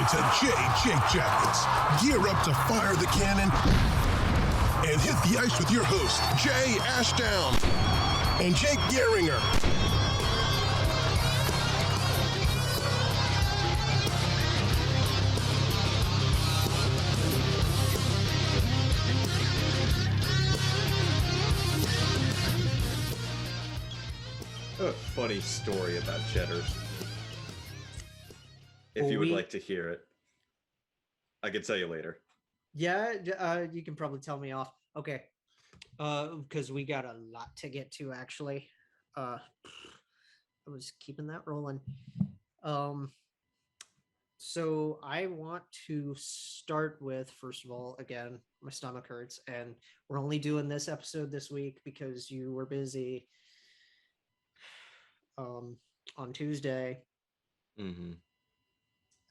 to Jake Jackets. Gear up to fire the cannon and hit the ice with your host, Jay Ashdown and Jake Gehringer. A funny story about Cheddars. If you would like to hear it, I can tell you later. Yeah, you can probably tell me off. Okay. Because we got a lot to get to, actually. I was keeping that rolling. So I want to start with, first of all, again, my stomach hurts, and we're only doing this episode this week because you were busy on Tuesday. Mm-hmm.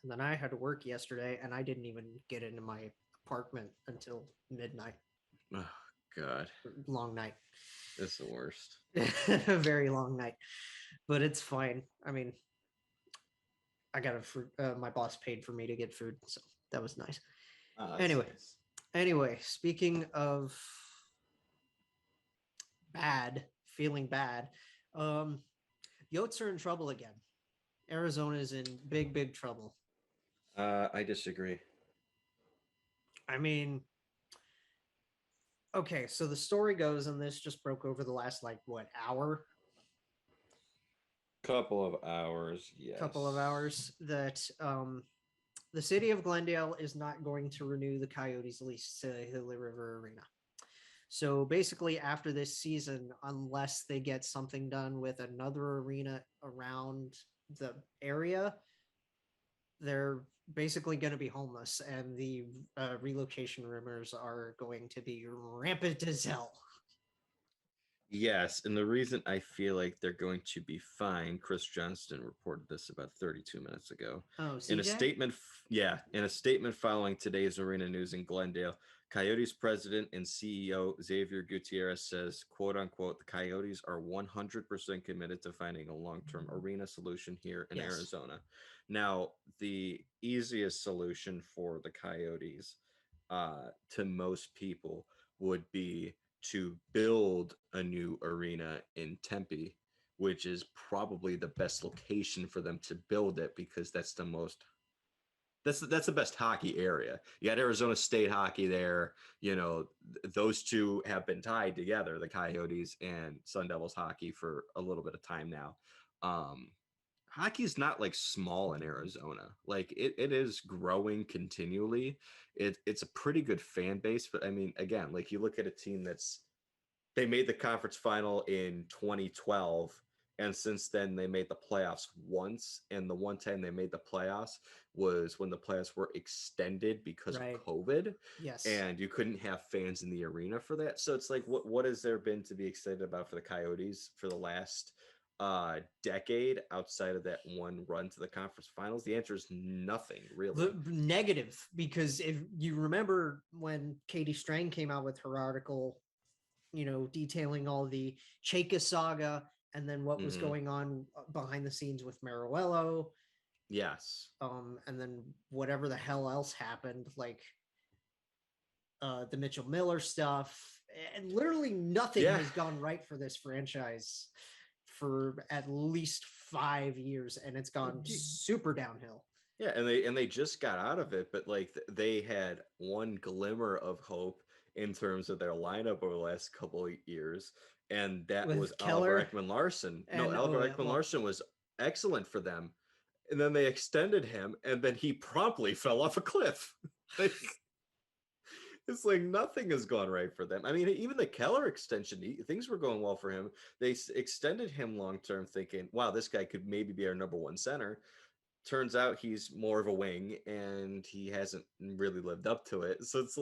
And then I had to work yesterday, and I didn't even get into my apartment until midnight. Oh, God. Long night. It's the worst. A very long night. But it's fine. I mean, I got my boss paid for me to get food, so that was nice. Anyway, speaking of feeling bad, Yotes are in trouble again. Arizona is in big trouble. I disagree. I mean, okay, so the story goes, and this just broke over the last, hour? Couple of hours, yes. Couple of hours, that the city of Glendale is not going to renew the Coyotes' lease to Gila River Arena. So basically, after this season, unless they get something done with another arena around the area, they're basically going to be homeless, and the relocation rumors are going to be rampant as hell. Yes, and the reason I feel like they're going to be fine, Chris Johnston reported this about 32 minutes ago. Oh, CJ? In a statement following today's arena news in Glendale, Coyotes president and CEO Xavier Gutierrez says, quote unquote, the Coyotes are 100% committed to finding a long-term arena solution here in Arizona. Now, the easiest solution for the Coyotes to most people would be to build a new arena in Tempe, which is probably the best location for them to build it, because that's the best hockey area. You got Arizona State hockey there. You know, those two have been tied together, the Coyotes and Sun Devils hockey, for a little bit of time now. Hockey is not small in Arizona. It is growing continually. It's a pretty good fan base, but I mean, again, you look at a team they made the conference final in 2012, and since then they made the playoffs once, and the one time they made the playoffs was when the playoffs were extended because of COVID. Yes. And you couldn't have fans in the arena for that. So it's what has there been to be excited about for the Coyotes for the last decade outside of that one run to the conference finals? The answer is nothing, really. Negative, because if you remember when Katie Strang came out with her article, detailing all the Chayka saga and then what was going on behind the scenes with Maruello. Yes. And then whatever the hell else happened, the Mitchell Miller stuff, and literally nothing has gone right for this franchise for at least 5 years, and it's gone super downhill. Yeah, and they just got out of it, but they had one glimmer of hope in terms of their lineup over the last couple of years, and that was Keller, Oliver Ekman-Larsson. Oliver Ekman-Larsson was excellent for them, and then they extended him, and then he promptly fell off a cliff. It's nothing has gone right for them. I mean, even the Keller extension, things were going well for him. They extended him long-term thinking, wow, this guy could maybe be our number one center. Turns out he's more of a wing, and he hasn't really lived up to it. So it's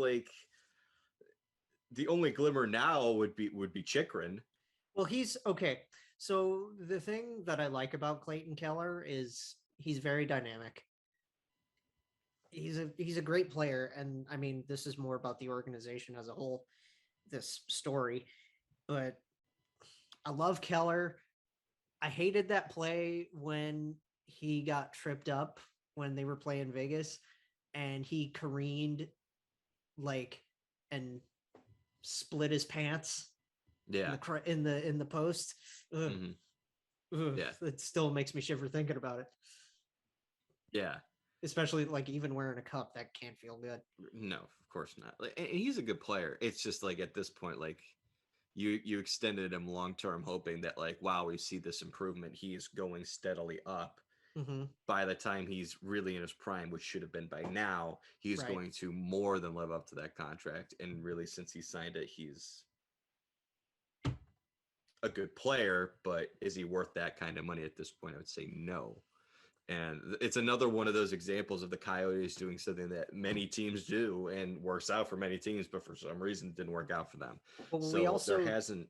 the only glimmer now would be Chychrun. Well, he's okay. So the thing that I like about Clayton Keller is he's very dynamic. He's a great player, and I mean, this is more about the organization as a whole, this story, but I love Keller. I hated that play when he got tripped up when they were playing Vegas, and he careened like and split his pants Yeah. in the post. Ugh. Ugh. Yeah. It still makes me shiver thinking about it. Yeah. Especially like even wearing a cup, that can't feel good. No, of course not. Like, and he's a good player. It's just like at this point, like you extended him long term, hoping that like, wow, we see this improvement. He is going steadily up. Mm-hmm. By the time he's really in his prime, which should have been by now, he's Right. going to more than live up to that contract. And really, since he signed it, he's a good player. But is he worth that kind of money at this point? I would say no. And it's another one of those examples of the Coyotes doing something that many teams do and works out for many teams, but for some reason it didn't work out for them. Well, So there hasn't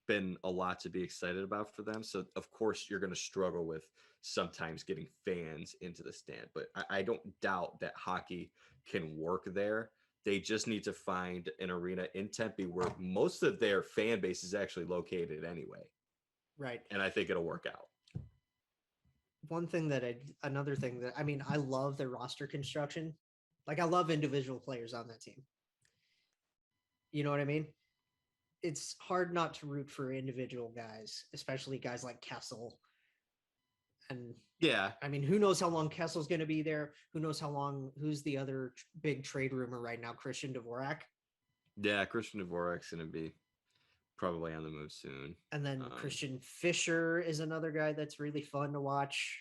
been a lot to be excited about for them. So of course you're going to struggle with sometimes getting fans into the stand, but I don't doubt that hockey can work there. They just need to find an arena in Tempe where most of their fan base is actually located anyway. Right. And I think it'll work out. Another thing that, I mean, I love their roster construction. Like I love individual players on that team. You know what I mean? It's hard not to root for individual guys, especially guys like Kessel. And yeah, I mean, who knows how long Kessel's going to be there? Who knows how long? Who's the other big trade rumor right now? Christian Dvorak. Yeah, Christian Dvorak's going to be probably on the move soon. And then Christian Fischer is another guy that's really fun to watch,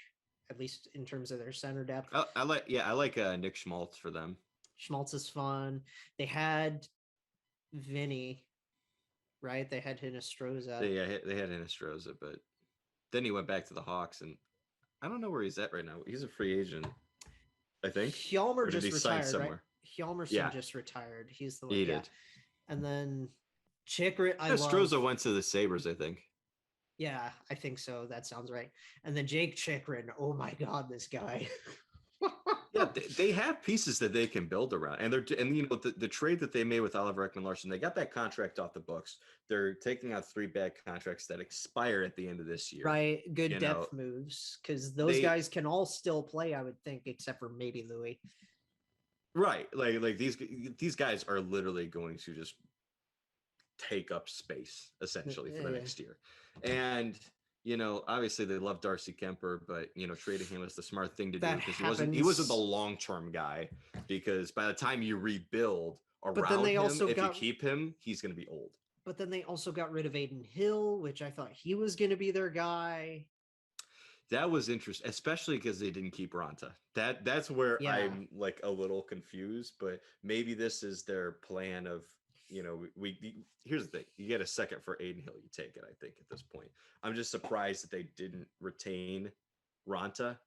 at least in terms of their center depth. I like Nick Schmaltz for them. Schmaltz is fun. They had Vinny, right? They had Hinostroza. They had Hinostroza, but then he went back to the Hawks, and I don't know where he's at right now. He's a free agent, I think. Hjalmar just retired, right? Hjalmarsson just retired. He's the one. He did. And then Chikrin. Hinostroza went to the Sabres, I think. Yeah, I think so. That sounds right. And then Jake Chikrin. Oh my God, this guy. Yeah, they have pieces that they can build around, and the trade that they made with Oliver Ekman-Larsson, they got that contract off the books. They're taking out 3 bad contracts that expire at the end of this year. Right, good depth moves because those guys can all still play, I would think, except for maybe Louis. Right, like these guys are literally going to just take up space essentially for the next year, and. Obviously they love Darcy Kemper, but trading him was the smart thing to do because he wasn't the long-term guy. Because by the time you rebuild around him, if you keep him, he's going to be old. But then they also got rid of Aiden Hill, which I thought he was going to be their guy. That was interesting, especially because they didn't keep Ranta. That's where I'm like a little confused. But maybe this is their plan of. Here's the thing. You get a second for Aiden Hill, you take it, I think, at this point. I'm just surprised that they didn't retain Ranta,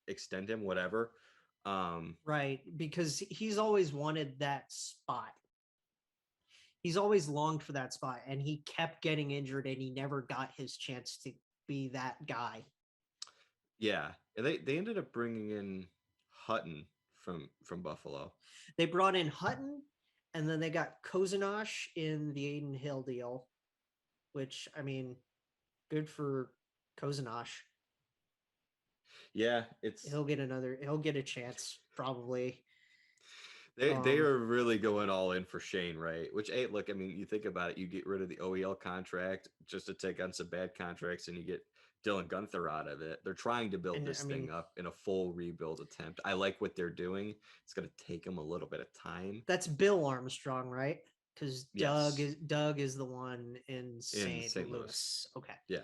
extend him, whatever. Right, because he's always wanted that spot. He's always longed for that spot, and he kept getting injured, and he never got his chance to be that guy. Yeah, and they ended up bringing in Hutton from Buffalo. They brought in Hutton. And then they got Kozanosh in the Aiden Hill deal, which, I mean, good for Kozanosh. Yeah, he'll get a chance probably. They are really going all in for Sheahan, right? Which, hey, look, I mean, you think about it, you get rid of the OEL contract just to take on some bad contracts, and you get Dylan Guenther out of it. They're trying to build this thing up in a full rebuild attempt. I like what they're doing. It's going to take them a little bit of time. That's Bill Armstrong, right? Because Doug is the one in St. Louis. Okay. Yeah.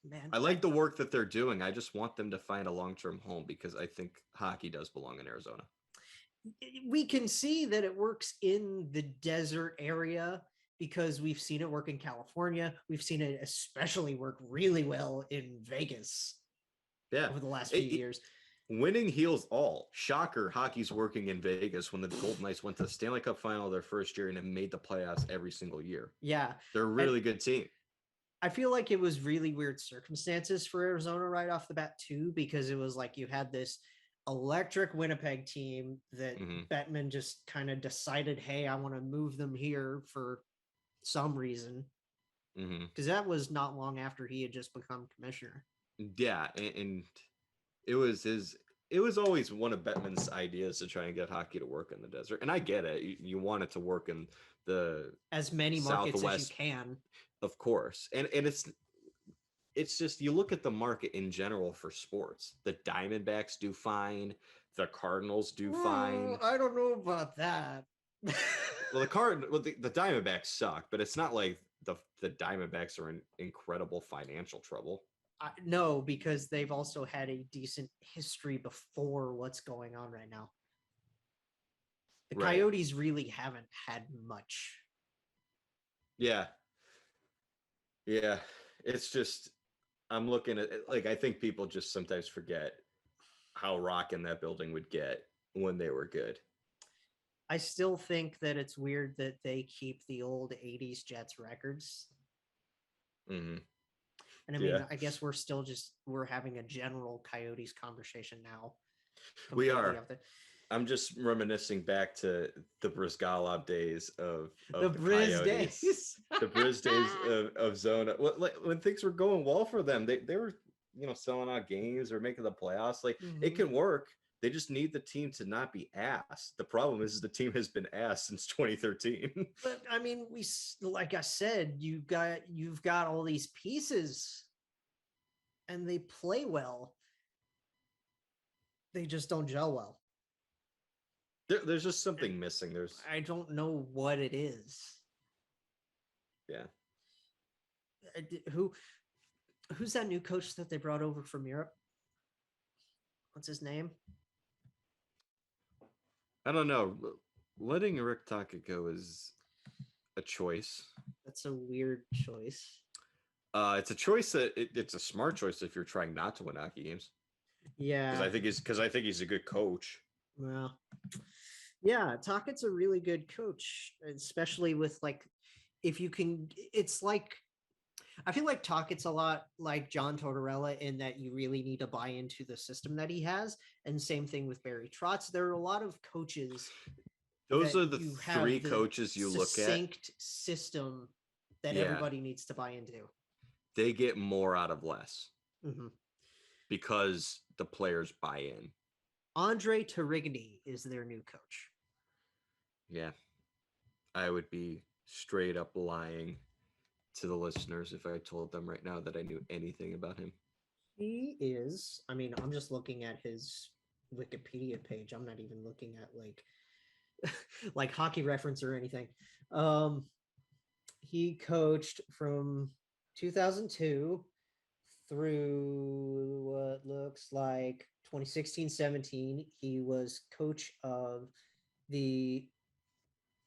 Man, I like the work that they're doing. I just want them to find a long-term home because I think hockey does belong in Arizona. We can see that it works in the desert area because we've seen it work in California. We've seen it especially work really well in Vegas. Yeah. Over the last few years. Winning heals all. Shocker, hockey's working in Vegas when the Golden Knights went to the Stanley Cup final their first year and have made the playoffs every single year. Yeah. They're a really good team. I feel like it was really weird circumstances for Arizona right off the bat too, because it was like you had this electric Winnipeg team that Bettman just kind of decided, hey, I want to move them here for some reason. Because that was not long after he had just become commissioner. Yeah, and it was always one of Bettman's ideas to try and get hockey to work in the desert. And I get it. You want it to work in the as many markets Southwest, as you can. of course. And it's just, you look at the market in general for sports. The Diamondbacks do fine. The Cardinals do fine. I don't know about that. Well, the Diamondbacks suck, but it's not like the Diamondbacks are in incredible financial trouble. No, because they've also had a decent history before what's going on right now. The Right. Coyotes really haven't had much. Yeah. Yeah. It's just, I'm looking at it, like, I think people just sometimes forget how rocking that building would get when they were good. I still think that it's weird that they keep the old 80s Jets records. Mm-hmm. And I mean, I guess we're having a general Coyotes conversation now. We are. I'm just reminiscing back to the Brizgalov days of the Briz Coyotes. days. The Briz days of Zona. When things were going well for them, they were, selling out games or making the playoffs. Like, it can work. They just need the team to not be ass. The problem is the team has been ass since 2013. But I mean, like I said, you've got all these pieces and they play well. They just don't gel well. There's just something missing. I don't know what it is. Yeah. Who's that new coach that they brought over from Europe? What's his name? I don't know. Letting Rick Taka go is a choice. That's a weird choice. It's a choice that it's a smart choice if you're trying not to win hockey games. Yeah, because I think he's a good coach. Well, yeah, Taka's a really good coach, especially with if you can. It's like, I feel like Taka's a lot like John Tortorella in that you really need to buy into the system that he has, and same thing with Barry Trotz. There are a lot of coaches. Those are the three coaches you look at. Succinct system that everybody needs to buy into. They get more out of less because the players buy in. Andrei Svechnikov is their new coach. Yeah. I would be straight up lying to the listeners if I told them right now that I knew anything about him. He is, I mean, I'm just looking at his Wikipedia page. I'm not even looking at like Hockey Reference or anything. He coached from 2002 through what looks like 2016-17. He was coach of the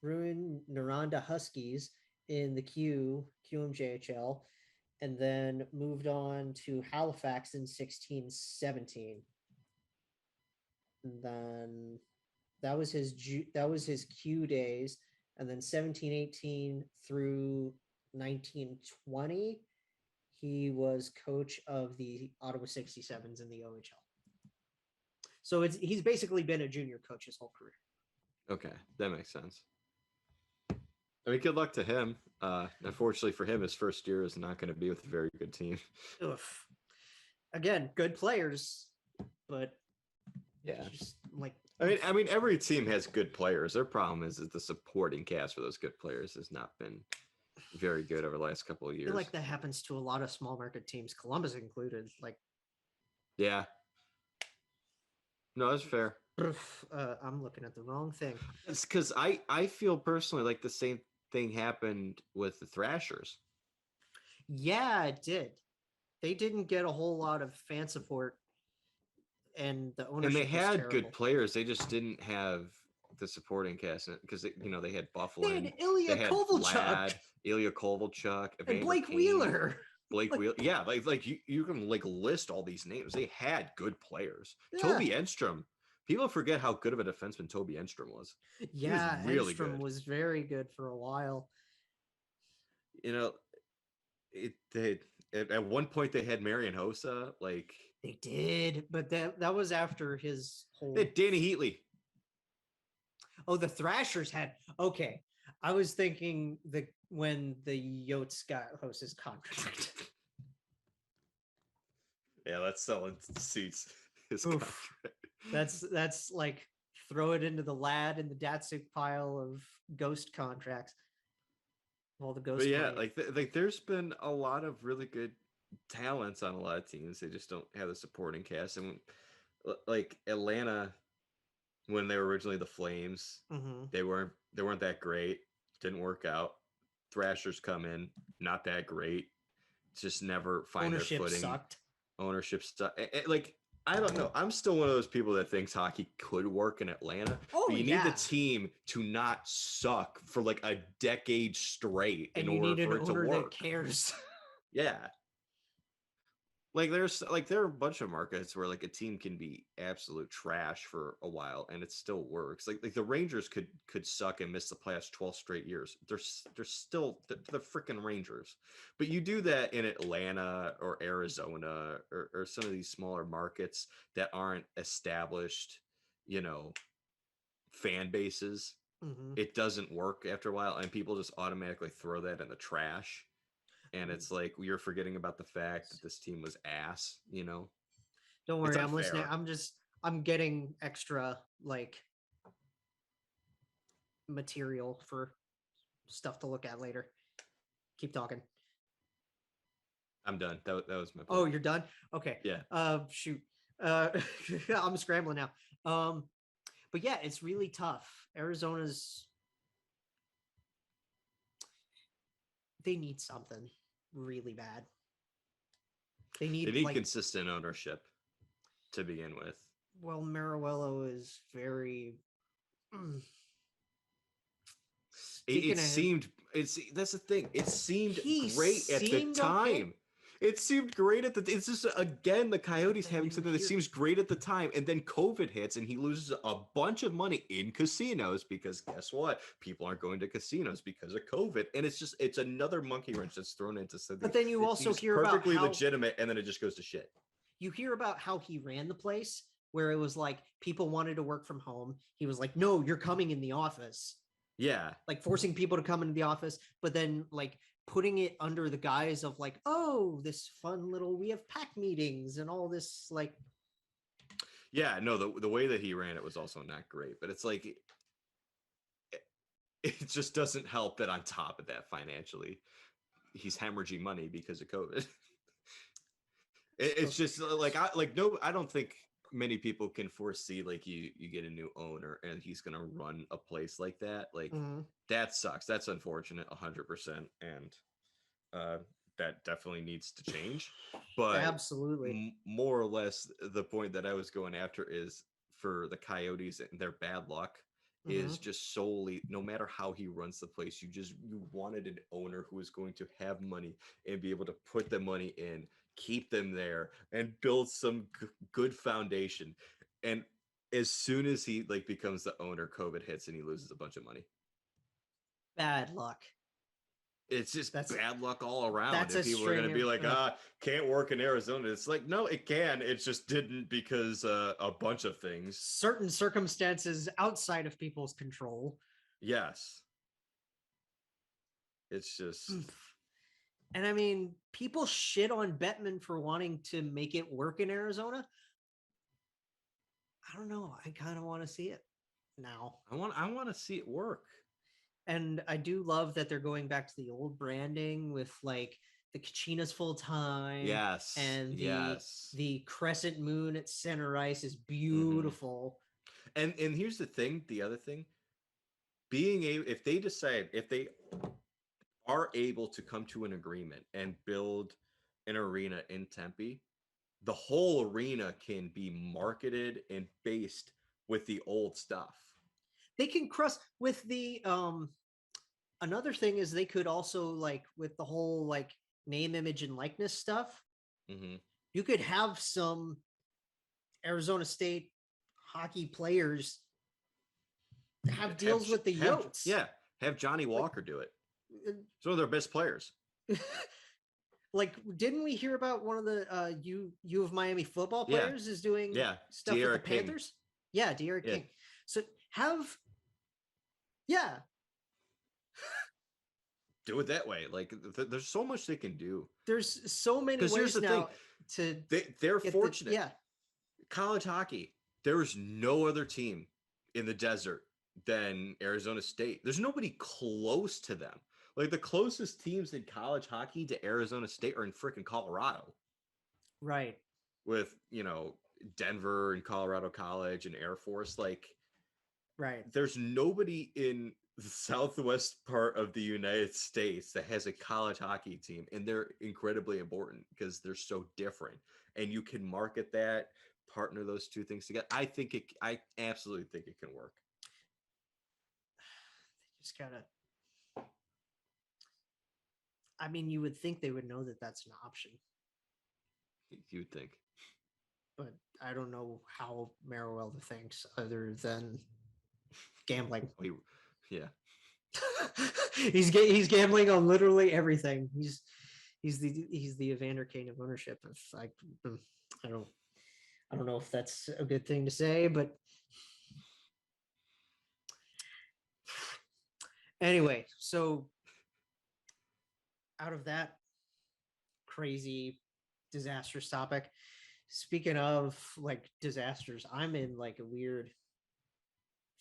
Rouyn-Noranda Huskies in the QMJHL, and then moved on to Halifax in 16-17. And then that was his Q days, and then 17-18 through 19-20, he was coach of the Ottawa 67s in the OHL. So he's basically been a junior coach his whole career. Okay, that makes sense. I mean, good luck to him. Unfortunately for him, his first year is not going to be with a very good team. Oof. Again, good players, but yeah, just I mean, every team has good players. Their problem is the supporting cast for those good players has not been very good over the last couple of years. I feel like that happens to a lot of small market teams, Columbus included. Yeah. No, that's fair. I'm looking at the wrong thing. It's because I feel personally like the same thing happened with the Thrashers. Yeah, it did. They didn't get a whole lot of fan support, and the ownership. And they had good players. They just didn't have the supporting cast because they had Buffalo. They had Ilya Kovalchuk, and Blake Wheeler. Wheeler. Yeah, you can list all these names. They had good players. Yeah. Toby Enstrom. People forget how good of a defenseman Toby Enstrom was. Yeah, really Enstrom was very good for a while. At one point they had Marian Hossa. They did, but that was after his whole. They had Danny Heatley. Oh, the Thrashers had. Okay, I was thinking when the Yotes got Hossa's contract. Yeah, that's selling seats. His Oof. contract. That's like throw it into the lad in the Datsuk pile of ghost contracts. All the ghost But yeah, money. like there's been a lot of really good talents on a lot of teams. They just don't have the supporting cast. And like Atlanta, when they were originally the Flames, Mm-hmm. they weren't that great. Didn't work out. Thrashers come in, not that great. Just never find their Ownership footing. sucked. Ownership stuff. Like I don't know. I'm still one of those people that thinks hockey could work in Atlanta, Oh, but you need yeah. the team to not suck for like a decade straight And in you order need an for it to owner that work. cares. Yeah. Like there are a bunch of markets where like a team can be absolute trash for a while and it still works. Like the Rangers could suck and miss the playoffs 12 straight years. They're still the freaking Rangers. But you do that in Atlanta or Arizona or some of these smaller markets that aren't established, you know, fan bases. Mm-hmm. It doesn't work after a while and people just automatically throw that in the trash. And it's like you're forgetting about the fact that this team was ass, you know? Don't It's worry, I'm listening. unfair. I'm getting extra like material for stuff to look at later. Keep talking. I'm done. That was my point. Oh, you're done? Okay. Yeah. Shoot. I'm scrambling now. But yeah, it's really tough. Arizona's they need something really bad. They need like consistent ownership to begin with. well, Maruello is very That's the thing. It seemed He great at the seemed time. okay. It seemed great at the. It's just again the Coyotes Then having you something that hear- seems great at the time, and then COVID hits, and he loses a bunch of money in casinos because guess what? People aren't going to casinos because of COVID, and it's another monkey wrench that's thrown into something. But then you that also seems hear about perfectly how legitimate, and then it just goes to shit. you hear about how he ran the place, where it was like people wanted to work from home. He was like, "No, you're coming in the office." Yeah. Like forcing people to come into the office, but then like putting it under the guise of like, oh, this fun little we have pack meetings and all this like Yeah, no, the way that he ran it was also not great, but it's like it just doesn't help that on top of that financially he's hemorrhaging money because of COVID. It's just I don't think many people can foresee like you get a new owner and he's gonna run a place like that. Like that sucks. That's unfortunate, 100%, and that definitely needs to change. But absolutely more or less, the point that I was going after is for the Coyotes and their bad luck is just solely no matter how he runs the place, you wanted an owner who is going to have money and be able to put the money in, keep them there, and build some good foundation. And as soon as he like becomes the owner, COVID hits and he loses a bunch of money. bad luck. It's just bad luck all around. That's and people are going to be like, can't work in Arizona. It's like, no, it can. It just didn't because a bunch of things. Certain circumstances outside of people's control. Yes. It's just... And I mean, people shit on Bettman for wanting to make it work in Arizona. I don't know. I kind of want to see it now. I want to see it work. And I do love that they're going back to the old branding with like the Kachinas full time. Yes. And the crescent moon at center ice is beautiful. And here's the thing, the other thing, if they are able to come to an agreement and build an arena in Tempe, the whole arena can be marketed and based with the old stuff. They can cross with the another thing is they could also like with the whole like name, image, and likeness stuff. You could have some Arizona State hockey players have deals with the Yotes. Have Johnny Walker do it. It's one of their best players. Like, didn't we hear about one of the U of Miami football players is doing stuff with the Panthers? Yeah, De'Aaron King. So do it that way. Like there's so much they can do. There's so many ways here's the now. thing. they're fortunate. Yeah. College hockey, there is no other team in the desert than Arizona State. There's nobody close to them. Like the closest teams in college hockey to Arizona State are in freaking Colorado. Right. With, Denver and Colorado College and Air Force. Like, right. There's nobody in the southwest part of the United States that has a college hockey team, and they're incredibly important because they're so different. And you can market that, partner those two things together. I absolutely think it can work. They just gotta. I mean, you would think they would know that that's an option. You would think. But I don't know how Merriweather thinks other than gambling. Yeah. he's gambling on literally everything. He's the Evander Kane of ownership. I don't know if that's a good thing to say, but anyway, so out of that crazy disastrous topic, speaking of like disasters, I'm in like a weird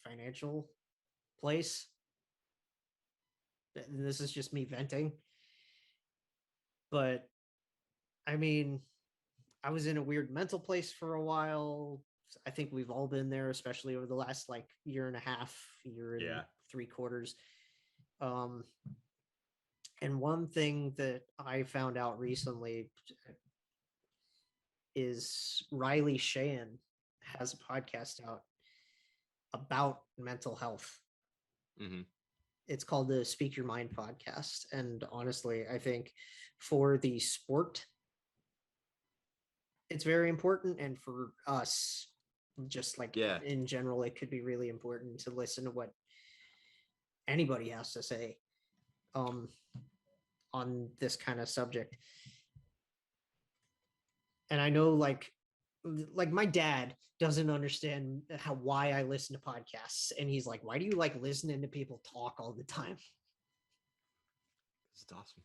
financial place. And this is just me venting. But I mean, I was in a weird mental place for a while. I think we've all been there, especially over the last like year and a half, year and 3/4. And one thing that I found out recently is Riley Sheahan has a podcast out about mental health. Mm-hmm. It's called the Speak Your Mind podcast. And honestly, I think for the sport, it's very important. And for us, just like in general, it could be really important to listen to what anybody has to say on this kind of subject. And I know like my dad doesn't understand why I listen to podcasts. And he's like, why do you like listening to people talk all the time? It's awesome.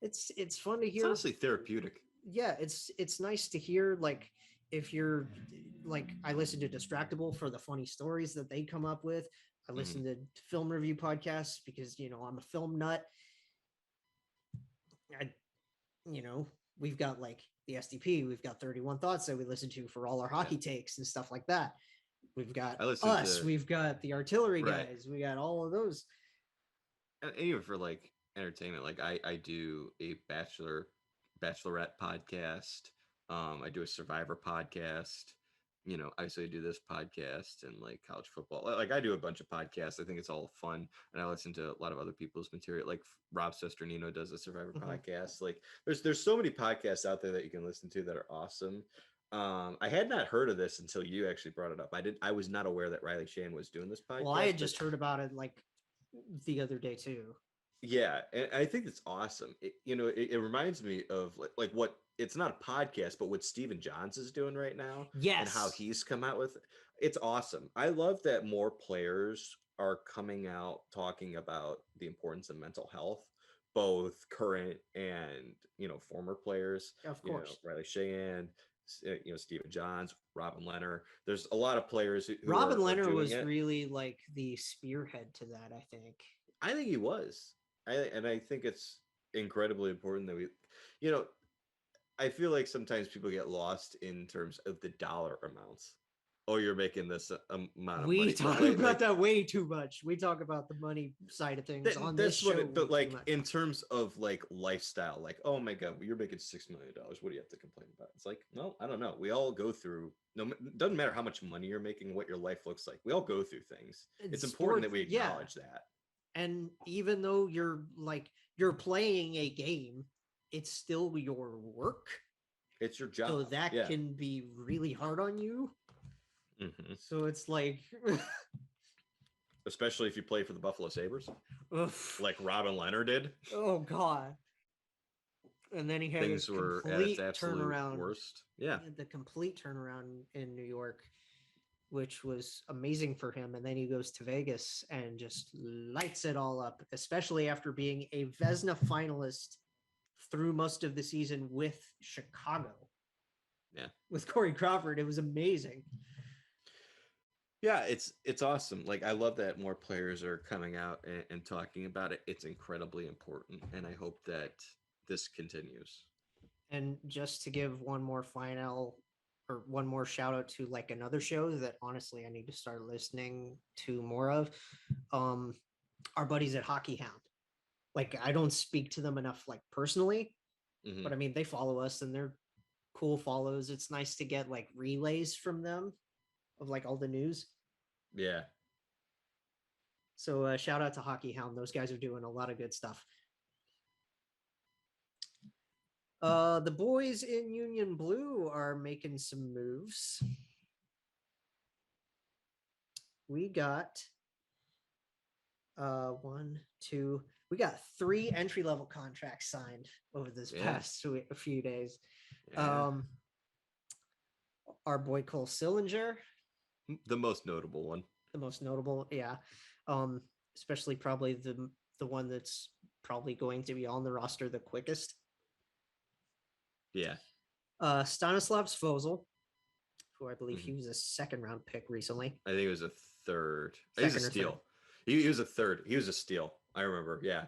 It's fun to hear. It's honestly therapeutic. Yeah, it's nice to hear, like, if you're like, I listen to Distractable for the funny stories that they come up with. I listen to film review podcasts because, I'm a film nut. We've got like the SDP, we've got 31 Thoughts that we listen to for all our hockey takes and stuff like that. We've got us, we've got the Artillery guys, we got all of those. And even for like entertainment, like I do a bachelorette podcast. I do a Survivor podcast. I also do this podcast and like college football. Like I do a bunch of podcasts. I think it's all fun, and I listen to a lot of other people's material. Like Rob Sesternino does a Survivor podcast. Like there's so many podcasts out there that you can listen to that are awesome. I had not heard of this until you actually brought it up. I was not aware that Riley Sheahan was doing this podcast. Well, I had just heard about it like the other day too. Yeah, and I think it's awesome. It reminds me of like what, it's not a podcast, but what Stephen Johns is doing right now. Yes. And how he's come out with it's awesome. I love that more players are coming out talking about the importance of mental health, both current and former players. Of course, Riley Sheahan, Stephen Johns, Robin Lehner. There's a lot of players who Robin Lehner was really like the spearhead to that. I think he was. I think it's incredibly important that we, I feel like sometimes people get lost in terms of the dollar amounts. Oh, you're making this amount of money. We talk about that way too much. We talk about the money side of things on this show. But like in terms of like lifestyle, like, oh my God, you're making $6 million. What do you have to complain about? It's like, no, I don't know. We all go through. Doesn't matter how much money you're making, what your life looks like. We all go through things. It's important that we acknowledge that. And even though you're playing a game, it's still your work. It's your job. So that can be really hard on you. Mm-hmm. So it's like, especially if you play for the Buffalo Sabres, like Robin Lehner did. Oh God! And then he had things were at its absolute turnaround. Worst. Yeah, the complete turnaround in New York, which was amazing for him. And then he goes to Vegas and just lights it all up, especially after being a Vezina finalist through most of the season with Chicago. Yeah. With Corey Crawford. It was amazing. Yeah, it's awesome. Like, I love that more players are coming out and talking about it. It's incredibly important, and I hope that this continues. And just to give one more shout out to like another show that honestly I need to start listening to more of, our buddies at Hockey Hound. Like, I don't speak to them enough, like personally, but I mean, they follow us and they're cool follows. It's nice to get like relays from them of like all the news. Yeah. So shout out to Hockey Hound. Those guys are doing a lot of good stuff. The boys in Union Blue are making some moves. We got we got 3 entry-level contracts signed over this past few days. Yeah. Our boy Cole Sillinger, the most notable one. Yeah. Especially probably the one that's probably going to be on the roster the quickest. Yeah. Stanislav Svozil, who I believe he was a 2nd-round pick recently. I think it was a 3rd. He's a steal. He was a 3rd. He was a steal. I remember. Yeah.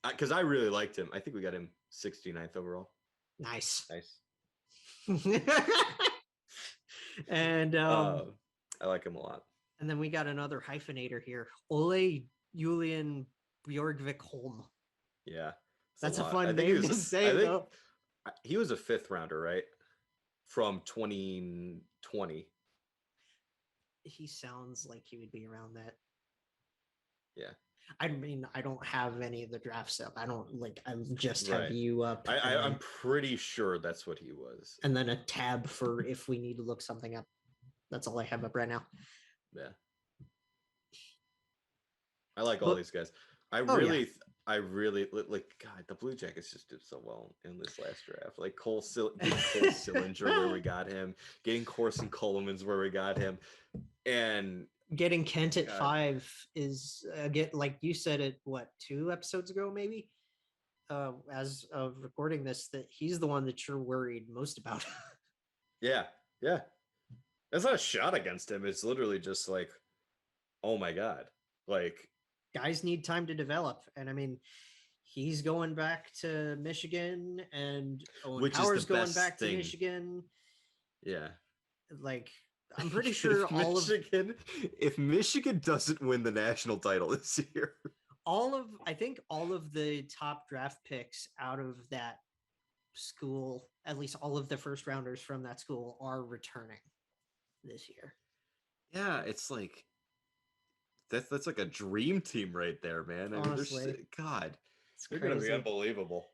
Because I really liked him. I think we got him 69th overall. Nice. And I like him a lot. And then we got another hyphenator here, Ole Julian Bjorgvik Holm. Yeah. That's a fun name to say, though. He was a 5th rounder, right? From 2020. He sounds like he would be around that. Yeah. I mean, I don't have any of the drafts up. I just have you up. I'm pretty sure that's what he was. And then a tab for if we need to look something up. That's all I have up right now. Yeah. I like all these guys. I really like. God, the Blue Jackets just did so well in this last draft. Like Cole Sillinger, where we got him, getting Corson Coleman's where we got him, and getting Kent at 5 is like you said it. What, 2 episodes ago, maybe? As of recording this, that he's the one that you're worried most about. Yeah. That's not a shot against him. It's literally just like, oh my God, like. Guys need time to develop. And I mean, he's going back to Michigan and Owen Power's going back to Michigan. Yeah. Like, I'm pretty sure if Michigan doesn't win the national title this year, I think all of the top draft picks out of that school, at least all of the 1st rounders from that school, are returning this year. Yeah, it's like, that's like a dream team right there, man. Honestly, I mean, they're gonna be unbelievable.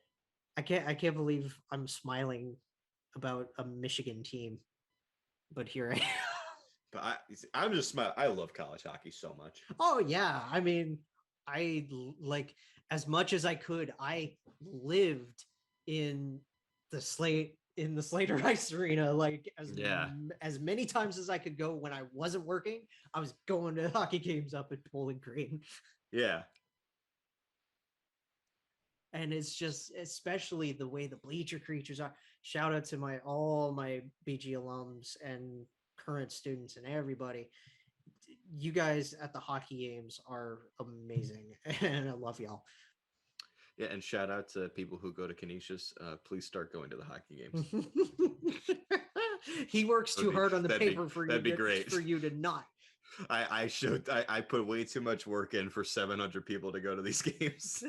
I can't believe I'm smiling about a Michigan team, but here I am. But I'm just smiling. I love college hockey so much. Oh yeah, I mean, I like, as much as I could. I lived in the Slater Ice Arena, like as many times as I could go when I wasn't working. I was going to hockey games up at Bowling Green. Yeah. And it's just, especially the way the bleacher creatures are. Shout out to all my BG alums and current students and everybody. You guys at the hockey games are amazing, and I love y'all. Yeah, and shout out to people who go to Canisius. Please start going to the hockey games. He works too hard on the paper for you to not. I put way too much work in for 700 people to go to these games.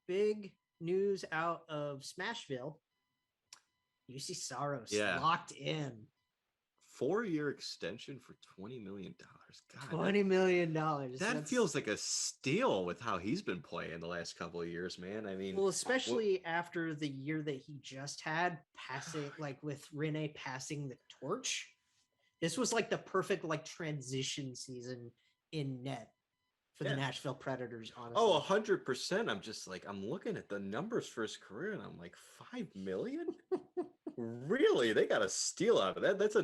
Big news out of Smashville. Juuse Saros locked in. 4-year extension for $20 million. God, $20 million. That feels like a steal with how he's been playing the last couple of years, man. I mean, well, especially after the year that he just had, passing, like with Rene passing the torch. This was like the perfect like transition season in net for the Nashville Predators, honestly. Oh, 100%. I'm just like, I'm looking at the numbers for his career and I'm like, $5 million? Really? They got a steal out of that. That's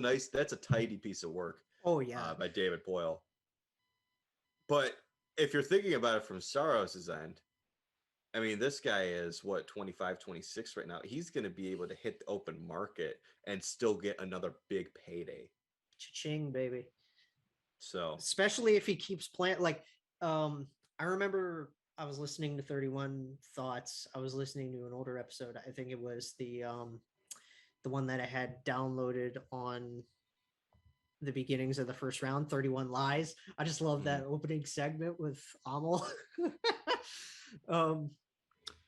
a tidy piece of work. Oh, yeah. By David Boyle. But if you're thinking about it from Saros's end, I mean, this guy is what, 25, 26 right now. He's going to be able to hit the open market and still get another big payday. Cha-ching, baby. So, especially if he keeps playing. Like, I remember I was listening to 31 Thoughts. I was listening to an older episode. I think it was the one that I had downloaded on the beginnings of the first round, 31 Lies. I just love that opening segment with Amel.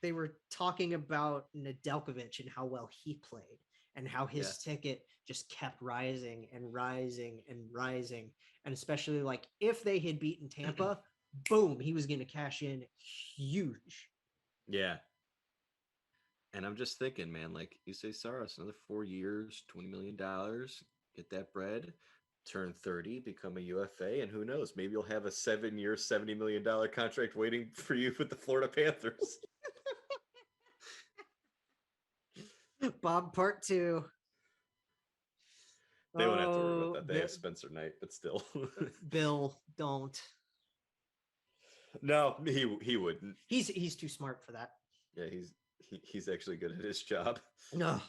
They were talking about Nedeljkovic and how well he played and how his ticket just kept rising and rising and rising. And especially like if they had beaten Tampa, boom, he was going to cash in huge. Yeah. And I'm just thinking, man, like Juuse Saros, another 4 years, $20 million, get that bread, turn 30, become a UFA, and who knows, maybe you'll have a 7-year, $70 million contract waiting for you with the Florida Panthers. Bob Part 2. They won't have to worry about that. They have Spencer Knight, but still. Bill, don't. No, he wouldn't. He's too smart for that. Yeah, he's actually good at his job. No.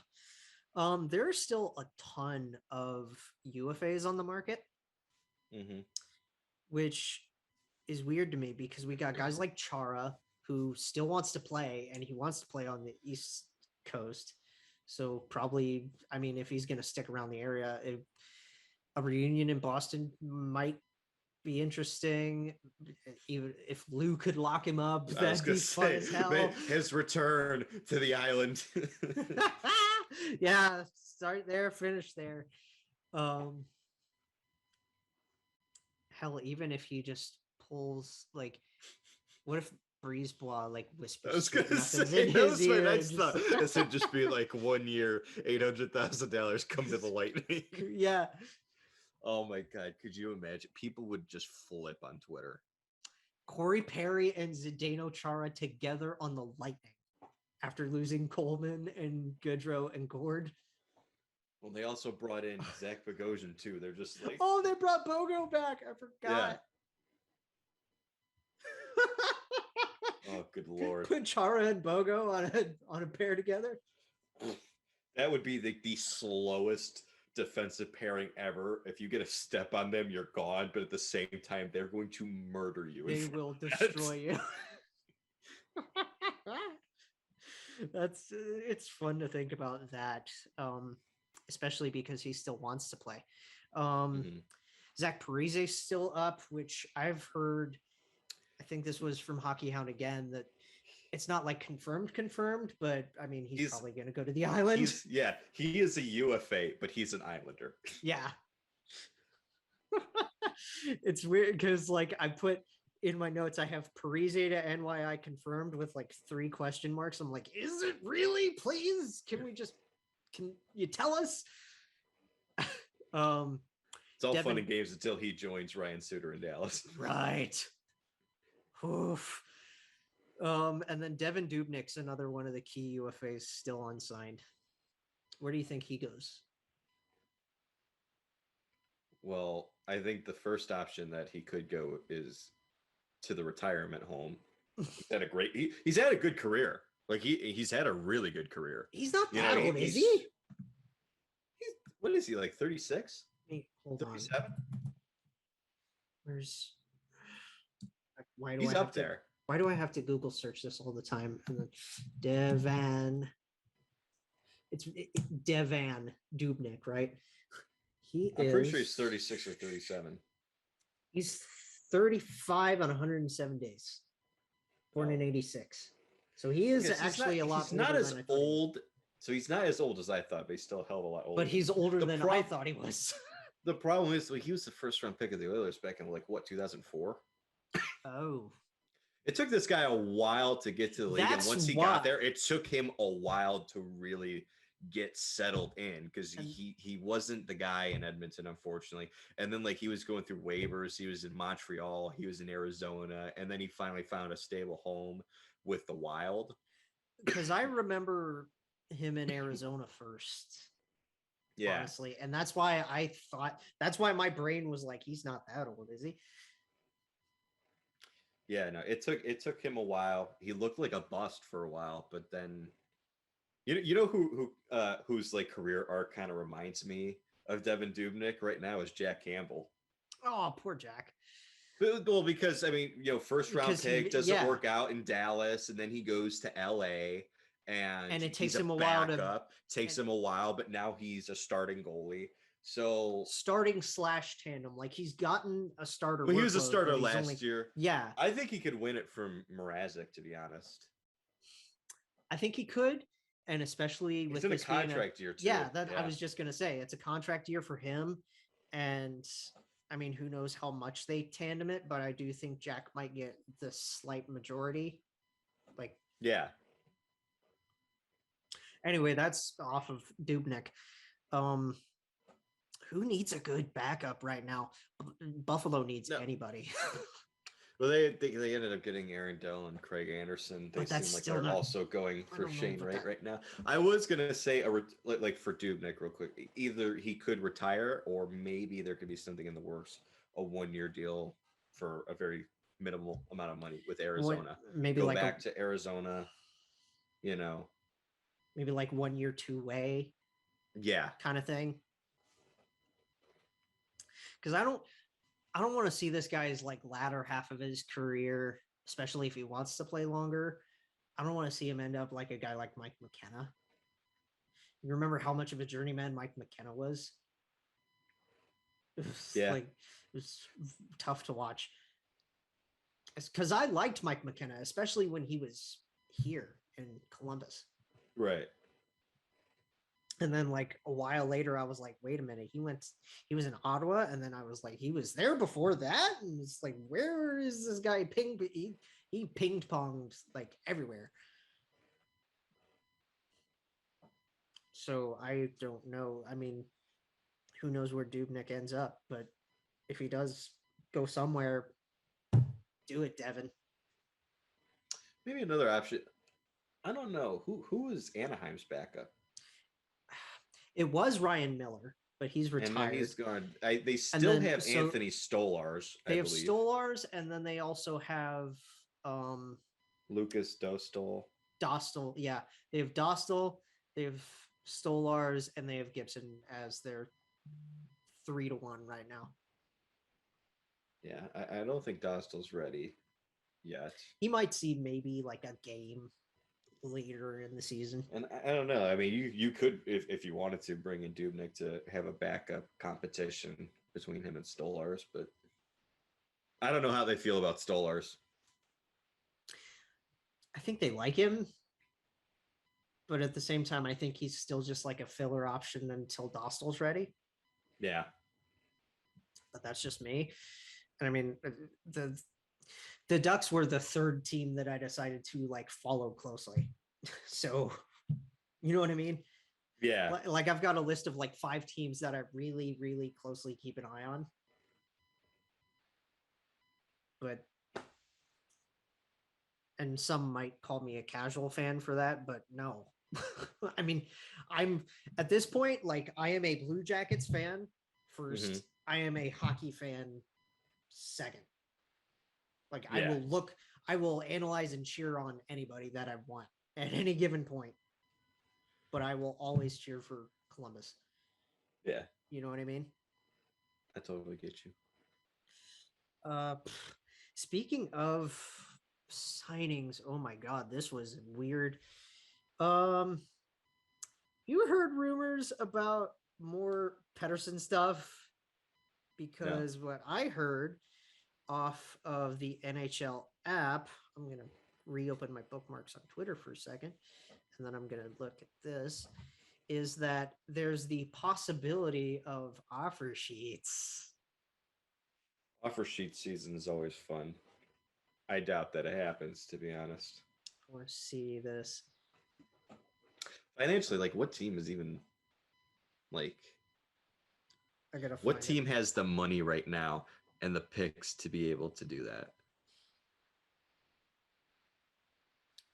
There are still a ton of UFAs on the market, which is weird to me because we got guys like Chara who still wants to play, and he wants to play on the East Coast. So probably, I mean, if he's going to stick around the area, a reunion in Boston might be interesting. Even if Lou could lock him up, that'd be fun as hell. His return to the island. Yeah, start there, finish there. Hell, even if he just pulls, like, what if Brisebois like whispers? I was gonna say that was my next thought. This would just be like 1 year, $800,000 come to the Lightning. Yeah. Oh my God, could you imagine? People would just flip on Twitter. Corey Perry and Zdeno Chara together on the Lightning after losing Coleman and Goodrow and Gord. Well, they also brought in Zach Bogosian too. They're just like, oh, they brought Bogo back. I forgot. Yeah. Oh, good Lord. Put Chara and Bogo on a pair together. That would be the slowest defensive pairing ever. If you get a step on them, you're gone. But at the same time, they're going to murder you. They will destroy you. It's fun to think about that, especially because he still wants to play. Zach Parise is still up, which I've heard. I think this was from Hockey Hound again, that it's not like confirmed, but I mean, he's probably going to go to the island. He is a UFA, but he's an Islander. Yeah. It's weird because like I put in my notes, I have Parise to NYI confirmed with like 3 question marks. I'm like, is it really? Please, can you tell us? It's all fun and games until he joins Ryan Suter in Dallas. Right. Oof. And then Devin Dubnik's another one of the key UFAs still unsigned. Where do you think he goes? Well, I think the first option that he could go is to the retirement home. He's had a good career. Like he's had a really good career. He's not that old, is he? What is he, like 36? Hey, hold 37? on. Where's he's up there. Why do I have to Google search this all the time? And then Devan. It's Devan Dubnyk, right? I'm pretty sure he's 36 or 37. He's 35 on 107 days. Born in 86. So he is actually a lot older. He's not as old. So he's not as old as I thought, but he's still hell of a lot older. But he's older than I thought he was. The problem is, he was the first round pick of the Oilers back in 2004? Oh. It took this guy a while to get to the league, and once he got there, it took him a while to really get settled in because he wasn't the guy in Edmonton, unfortunately. And then he was going through waivers. He was in Montreal, he was in Arizona, and then he finally found a stable home with the Wild. Because I remember him in Arizona first. Yeah, honestly, and that's why my brain was like, he's not that old, is he? Yeah, no, it took him a while. He looked like a bust for a while, but then you know whose like career arc kind of reminds me of Devin Dubnyk right now is Jack Campbell. Oh, poor Jack. Well, because I mean, first round Because pick doesn't work out in Dallas, and then he goes to LA, and it he's takes a him a while to backup. Takes him a while, but now he's a starting goalie. So starting / tandem. Like he's gotten a starter. well, he was a workload, starter but he's last only, year. yeah, I think he could win it from Mrazek, to be honest. I think he could, and especially He's with in a this being contract year too. yeah, that I was just gonna say it's a contract year for him, and I mean, who knows how much they tandem it, but I do think Jack might get the slight majority. Like, Yeah. anyway, that's off of Dubnik. Um, who needs a good backup right now? Buffalo needs anybody. Well, they ended up getting Aaron Dell and Craig Anderson. They seem like they're also going for Shane Wright right now. I was gonna say like for Dubnik real quick. Either he could retire, or maybe there could be something in the works, a 1-year deal for a very minimal amount of money with Arizona. Maybe go like back to Arizona. Maybe like 1 year 2-way. Yeah. Kind of thing. Because I don't want to see this guy's like latter half of his career, especially if he wants to play longer. I don't want to see him end up like a guy like Mike McKenna. You remember how much of a journeyman Mike McKenna was? It was it was tough to watch. Because I liked Mike McKenna, especially when he was here in Columbus. Right. And then like a while later, I was like, wait a minute, he was in Ottawa. And then I was like, he was there before that. And it's like, where is this guy he pinged ponged like everywhere. So I don't know. I mean, who knows where Dubnyk ends up, but if he does go somewhere, do it, Devin. Maybe another option. I don't know. Who is Anaheim's backup? It was Ryan Miller, but he's retired. And then he's gone. They still have Anthony Stolarz. They have Stolarz, and then they also have Lucas Dostal. Dostal, yeah. They have Dostal, they have Stolarz, and they have Gibson as their 3-1 right now. Yeah, I don't think Dostal's ready yet. He might see maybe like a game later in the season. And I don't know. I mean, you could, if you wanted to, bring in Dubnyk to have a backup competition between him and Stolarz, but I don't know how they feel about Stolarz. I think they like him, but at the same time, I think he's still just like a filler option until Dostal's ready. Yeah. But that's just me. And I mean, the Ducks were the third team that I decided to like follow closely. So, you know what I mean? Yeah. Like I've got a list of like 5 teams that I really, really closely keep an eye on. But, and some might call me a casual fan for that, but no. I mean, I'm at this point, like I am a Blue Jackets fan first. Mm-hmm. I am a hockey fan second. Like I will analyze and cheer on anybody that I want at any given point, but I will always cheer for Columbus. Yeah. You know what I mean? I totally get you. Speaking of signings, oh my God, this was weird. You heard rumors about more Pettersson stuff? Because what I heard off of the NHL app, I'm going to reopen my bookmarks on Twitter for a second, and then I'm going to look at this, is that there's the possibility of offer sheets. Offer sheet season is always fun. I doubt that it happens, to be honest. I want to see this. Financially, like what team is even like... I gotta what team has the money right now and the picks to be able to do that?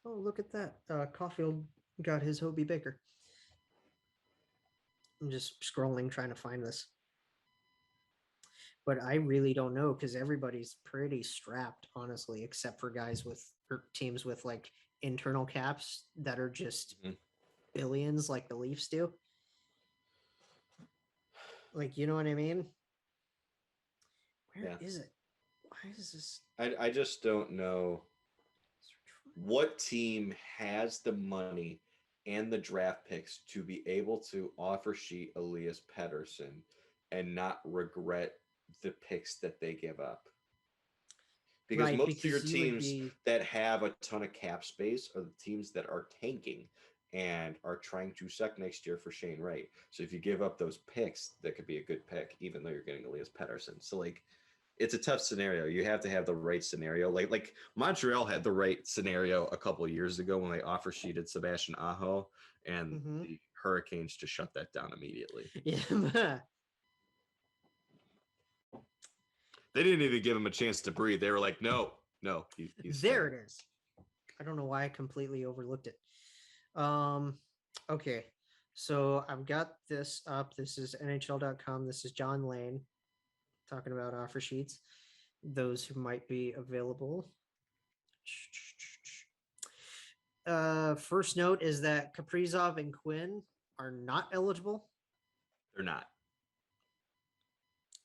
Oh, look at that. Caulfield got his Hobie Baker. I'm just scrolling, trying to find this. but I really don't know because everybody's pretty strapped, honestly, except for guys with or teams with like internal caps that are just billions, like the Leafs do. Like, you know what I mean? Where is it? Why is this? I just don't know what team has the money and the draft picks to be able to offer sheet Elias Pettersson and not regret the picks that they give up. Because Right, most of your because you would teams be that have a ton of cap space are the teams that are tanking and are trying to suck next year for Shane Wright. So if you give up those picks, that could be a good pick, even though you're getting Elias Pettersson. So like, it's a tough scenario. You have to have the right scenario. Like Montreal had the right scenario a couple of years ago when they offer sheeted Sebastian Aho, and the Hurricanes just shut that down immediately. Yeah. They didn't even give him a chance to breathe. They were like, no, he's there it is. I don't know why I completely overlooked it. Okay. So I've got this up. This is NHL.com. This is John Lane talking about offer sheets, those who might be available. First note is that Kaprizov and Quinn are not eligible. They're not.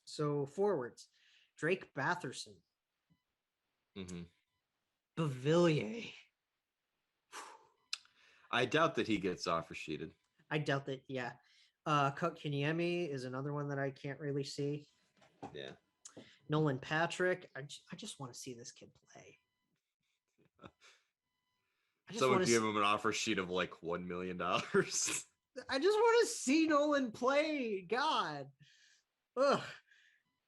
So forwards, Drake Batherson, Beauvillier. I doubt that he gets offer sheeted. I doubt that. Yeah. Kotkaniemi is another one that I can't really see. Yeah. Nolan Patrick. I just want to see this kid play. Someone give him an offer sheet of like $1 million. I just want to see Nolan play. God. Ugh.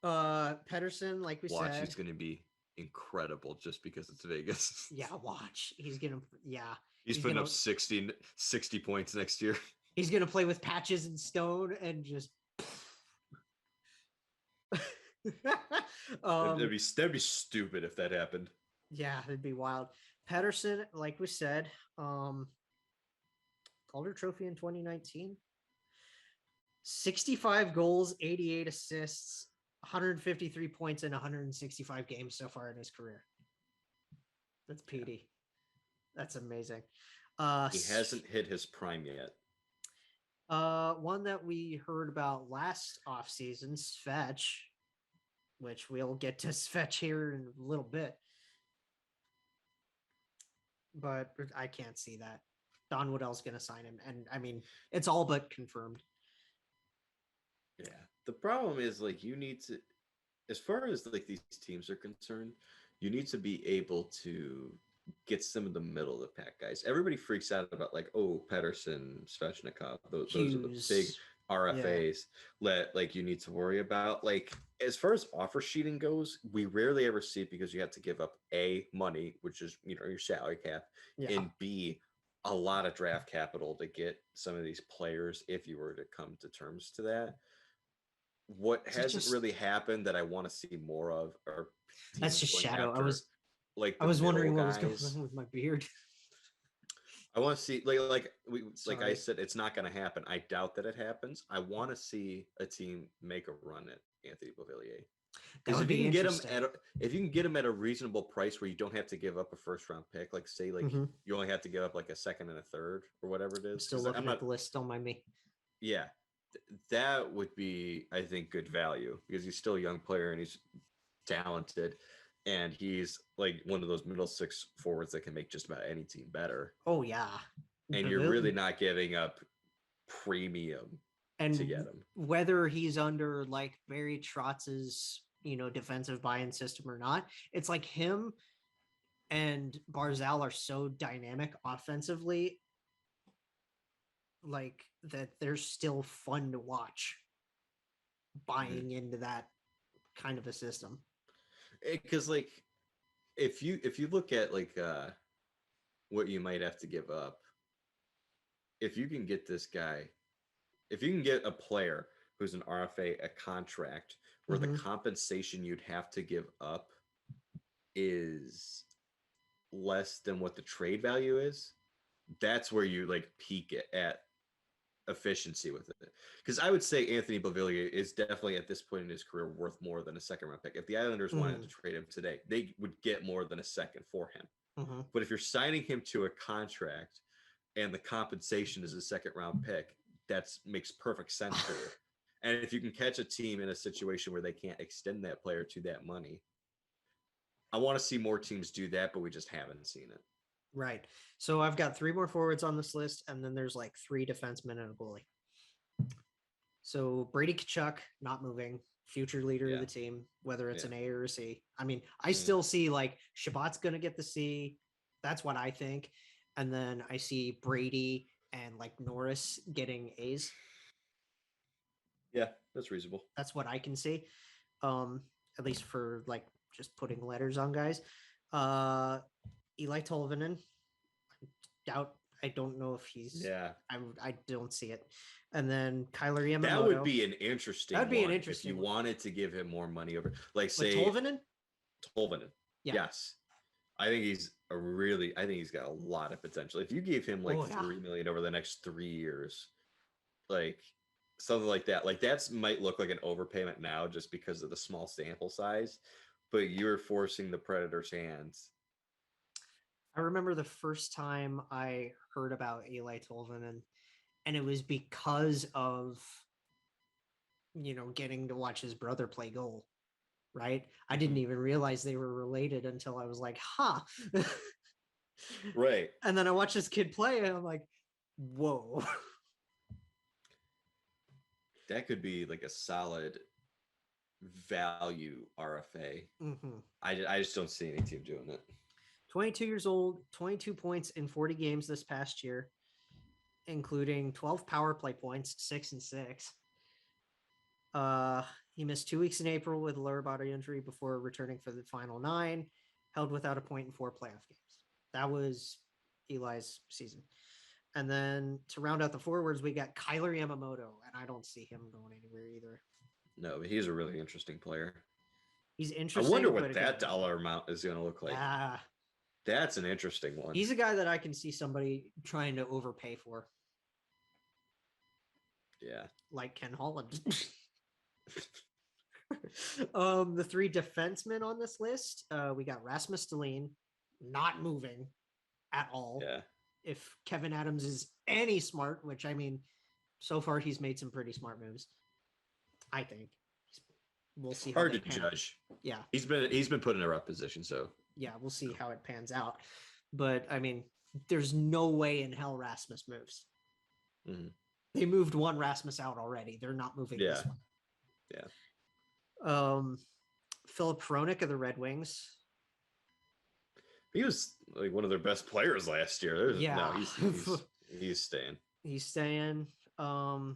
Pettersson, like we said. Watch, he's going to be incredible just because it's Vegas. Yeah, watch. He's going to, He's putting up 60 points next year. He's going to play with Patches and Stone and just. That'd be stupid if that happened. Yeah, it'd be wild. Pettersson, like we said, Calder Trophy in 2019. 65 goals, 88 assists, 153 points in 165 games so far in his career. That's PD. That's amazing. He hasn't hit his prime yet. One that we heard about last offseason, Svech, which we'll get to Svech here in a little bit. But I can't see that. Don Waddell's going to sign him. And I mean, it's all but confirmed. Yeah. The problem is, like, you need to, as far as like these teams are concerned, you need to be able to get some of the middle of the pack guys. Everybody freaks out about like, oh, Pettersson, Svechnikov, those are the big RFAs that like you need to worry about. Like, as far as offer sheeting goes, we rarely ever see it because you have to give up A, money, which is, you know, your salary cap, and B, a lot of draft capital to get some of these players if you were to come to terms to that. What hasn't really happened that I want to see more of are that's just shadow. I was wondering what was going on with my beard. I want to see like I said, it's not going to happen. I doubt that it happens. I want to see a team make a run at Anthony Beauvillier. Because if you can get him at a reasonable price where you don't have to give up a first round pick, like say like you only have to give up like a second and a third or whatever it is. I'm still looking at the list. Don't mind me. Yeah, that would be, I think, good value because he's still a young player and he's talented. And he's like one of those middle six forwards that can make just about any team better. Oh, yeah. And you're really not giving up premium to get him. Whether he's under like Barry Trotz's, you know, defensive buy-in system or not, it's like him and Barzal are so dynamic offensively, like that they're still fun to watch buying into that kind of a system. Because like if you look at like what you might have to give up, if you can get this guy, if you can get a player who's an RFA, a contract where the compensation you'd have to give up is less than what the trade value is, that's where you like peak it at efficiency with it. Because I would say Anthony Beauvillier is definitely at this point in his career worth more than a second round pick. If the Islanders wanted to trade him today, they would get more than a second for him. But if you're signing him to a contract and the compensation is a second round pick, that makes perfect sense for you. And if you can catch a team in a situation where they can't extend that player to that money, I want to see more teams do that, but we just haven't seen it. Right. So I've got 3 more forwards on this list, and then there's like 3 defensemen and a goalie. So Brady Tkachuk not moving, future leader of the team, whether it's an A or a C. I mean, I still see like Shabbat's going to get the C. That's what I think. And then I see Brady and like Norris getting A's. Yeah, that's reasonable. That's what I can see. At least for like just putting letters on guys. Eli Tolvanen. I don't know if he's. Yeah. I don't see it. And then Kyler Yamamoto. That would be an interesting. That'd be an interesting. If you wanted to give him more money over, like say Tolvanen. Tolvanen. Yeah. Yes. I think he's got a lot of potential. If you gave him like $3 million over the next 3 years, like something like that, might look like an overpayment now just because of the small sample size, but you're forcing the Predators' hands. I remember the first time I heard about Eli Tolvanen, and it was because of, getting to watch his brother play goal. Right. I didn't even realize they were related until I was like, Right. And then I watched this kid play and I'm like, whoa. That could be like a solid value RFA. I just don't see any team doing it. 22 years old, 22 points in 40 games this past year, including 12 power play points, 6 and 6. He missed 2 weeks in April with a lower body injury before returning for the final 9, held without a point in 4 playoff games. That was Eli's season. And then to round out the forwards, we got Kyler Yamamoto, and I don't see him going anywhere either. No, but he's a really interesting player. He's interesting. I wonder what that dollar amount is going to look like. That's an interesting one. He's a guy that I can see somebody trying to overpay for. Yeah. Like Ken Holland. The 3 defensemen on this list, we got Rasmus Dahlin not moving at all. Yeah. If Kevin Adams is any smart, which I mean, so far he's made some pretty smart moves. I think we'll see. Hard to judge. Yeah, he's been put in a rough position, so yeah, we'll see how it pans out. But I mean, there's no way in hell Rasmus moves. They moved one Rasmus out already. They're not moving this one. Yeah. Philip Hronik of the Red Wings. He was like one of their best players last year. He's staying. He's staying. I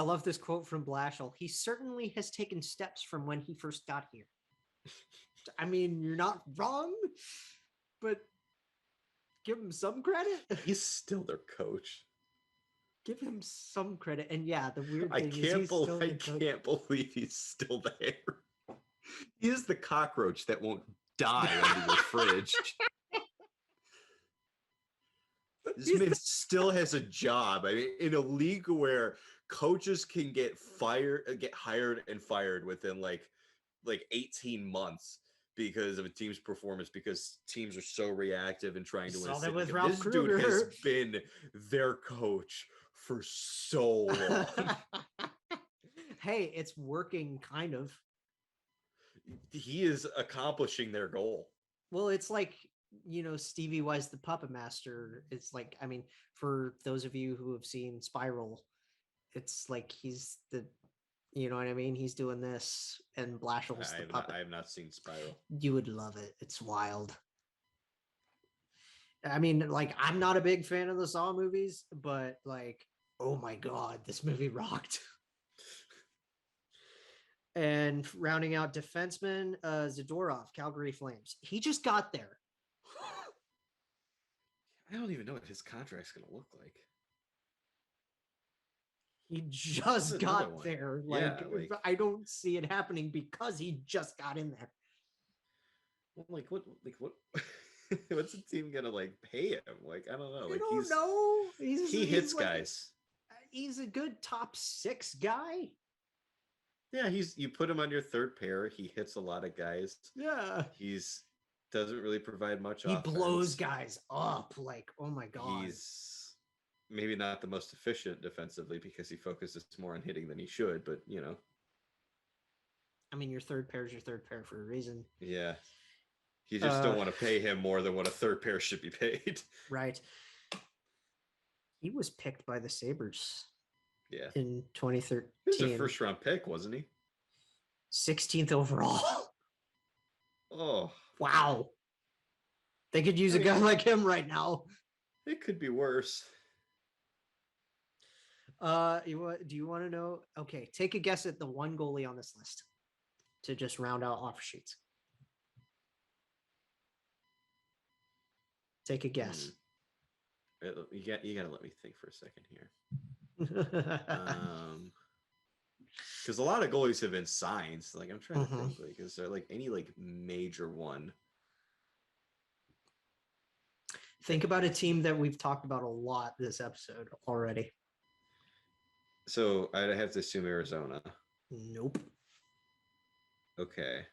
love this quote from Blashill. He certainly has taken steps from when he first got here. I mean, you're not wrong, but give him some credit. He's still their coach. Give him some credit. And yeah, the weird I thing can't believe he's still there. He is the cockroach that won't die under your fridge. This man still has a job. I mean, in a league where coaches can get hired and fired within like 18 months because of a team's performance, because teams are so reactive and trying to win. This dude has been their coach for so long. Hey, it's working, kind of. He is accomplishing their goal. Well, it's like, Stevie Wise, the Puppet Master. It's like, I mean, for those of you who have seen Spiral, it's like he's the, you know what I mean? He's doing this, and Blashill's the puppet. I have not seen Spiral. You would love it. It's wild. I mean, like, I'm not a big fan of the Saw movies, but like, oh my God, this movie rocked. And rounding out defenseman, Zadorov, Calgary Flames. He just got there. I don't even know what his contract's going to look like. He just got there. I don't see it happening because he just got in there. Well, what what's the team gonna pay him? Like, I don't know. I don't know. He hits guys. he's a good top 6 guy. Yeah, you put him on your third pair. He hits a lot of guys. Yeah. He's doesn't really provide much He offense. blows guys up. Like, oh my God. He's maybe not the most efficient defensively because he focuses more on hitting than he should, but I mean, your third pair is your third pair for a reason. Yeah. You just don't want to pay him more than what a third pair should be paid. Right. He was picked by the Sabres. Yeah. In 2013. He was a first round pick, wasn't he? 16th overall. Oh. Wow. They could use a guy like him right now. It could be worse. Do you want to know? Okay, take a guess at the one goalie on this list to just round out offer sheets. Take a guess. You gotta let me think for a second here. Because a lot of goalies have been signed. So, like, I'm trying to think, like, is there like any like major one? Think about a team that we've talked about a lot this episode already. So I'd have to assume Arizona. Nope. Okay.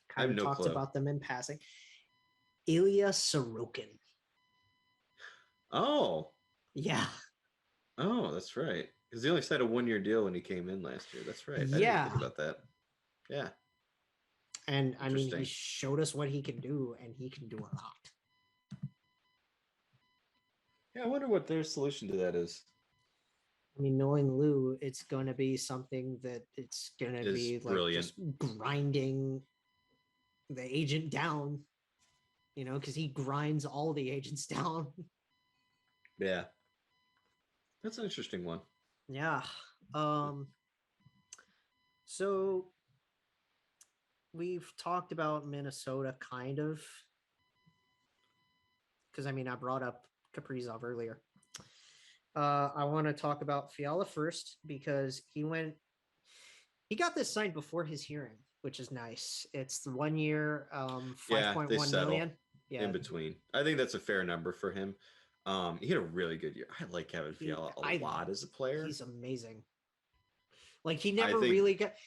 Kind of talked about them in passing. Ilya Sorokin. Oh. Yeah. Oh, that's right. Because he only signed a 1-year deal when he came in last year. That's right. Yeah. I didn't think about that. Yeah. And I mean, he showed us what he can do, and he can do a lot. Yeah, I wonder what their solution to that is. I mean, knowing Lou, it's going to be something that it's going to be like brilliant. Just grinding the agent down, because he grinds all the agents down. Yeah. That's an interesting one. Yeah. So we've talked about Minnesota kind of, because I mean, I brought up Kaprizov earlier. I want to talk about Fiala first because he got this signed before his hearing, which is nice. It's the 1 year, 5.1 million. Yeah. In between. I think that's a fair number for him. He had a really good year. I like Kevin Fiala a lot as a player. He's amazing. Like he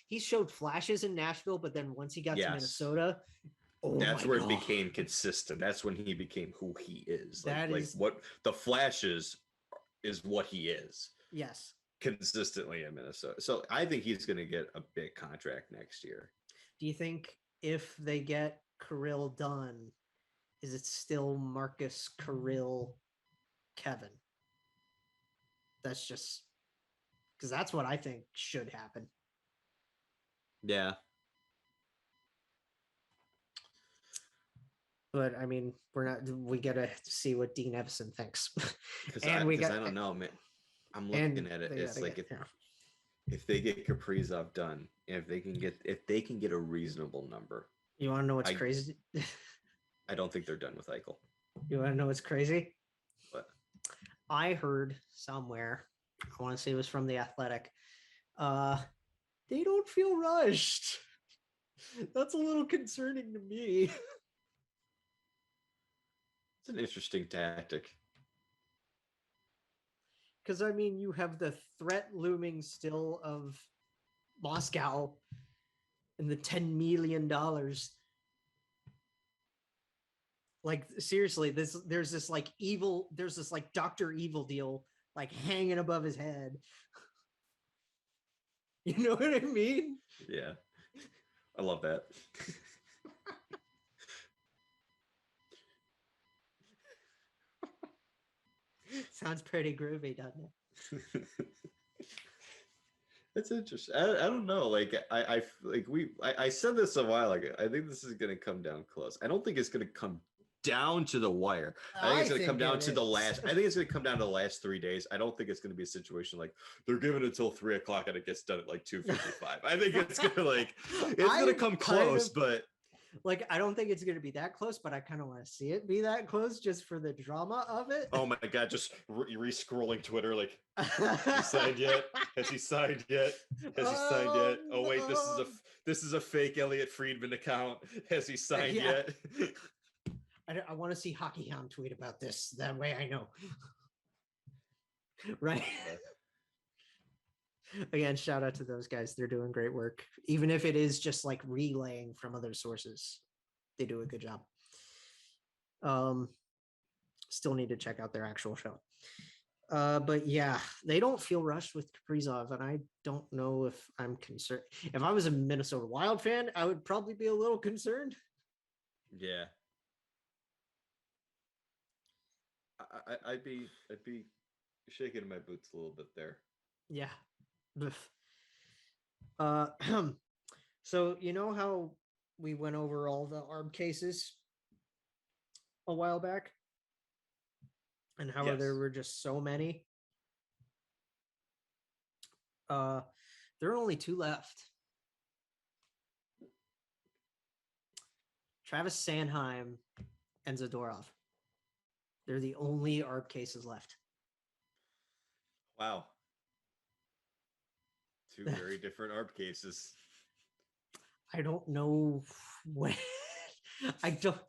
he showed flashes in Nashville, but then once he got to Minnesota, that's where it became consistent. That's when he became who he is. What the flashes is what he is. Yes. Consistently in Minnesota. So I think he's going to get a big contract next year. Do you think if they get Kirill done, is it still Marcus Kirill Kevin? That's just because that's what I think should happen. Yeah. But I mean, we gotta see what Dean Evison thinks. Because I don't know, man. I'm looking at it. It's like if they get Kaprizov done, if they can get a reasonable number. You want to know what's crazy? I don't think they're done with Eichel. You want to know what's crazy? What? I heard somewhere, I want to say it was from The Athletic, they don't feel rushed. That's a little concerning to me. It's an interesting tactic. Because, I mean, you have the threat looming still of Moscow and the $10 million. Like, seriously, there's this Dr. Evil deal like hanging above his head. You know what I mean? Yeah. I love that. Sounds pretty groovy, doesn't it? That's interesting. I don't know. Like I said this a while ago. I think this is going to come down close. I don't think it's going to come down to the wire. I think it's going to come down to the last. I think it's going to come down to the last 3 days. I don't think it's going to be a situation like they're giving it till 3:00 and it gets done at like 2:55. I think it's going to come close, but. Like, I don't think it's going to be that close, but I kind of want to see it be that close just for the drama of it. Oh my God, just re-scrolling Twitter, like, has he signed yet? Has he signed yet? Has he signed yet? Oh wait, this is a fake Elliot Friedman account. Has he signed yet? I want to see Hockey Hound tweet about this. That way I know. Right. Again, shout out to those guys. They're doing great work. Even if it is just like relaying from other sources, they do a good job. Still need to check out their actual show. But yeah, they don't feel rushed with Kaprizov, and I don't know if I'm concerned. If I was a Minnesota Wild fan, I would probably be a little concerned. Yeah. I'd be shaking my boots a little bit there. Yeah. So you know how we went over all the ARB cases a while back, and how there were just so many. There are only 2 left. Travis Sanheim and Zadorov. They're the only ARB cases left. Wow. 2 very different ARB cases. I don't know when. I don't know.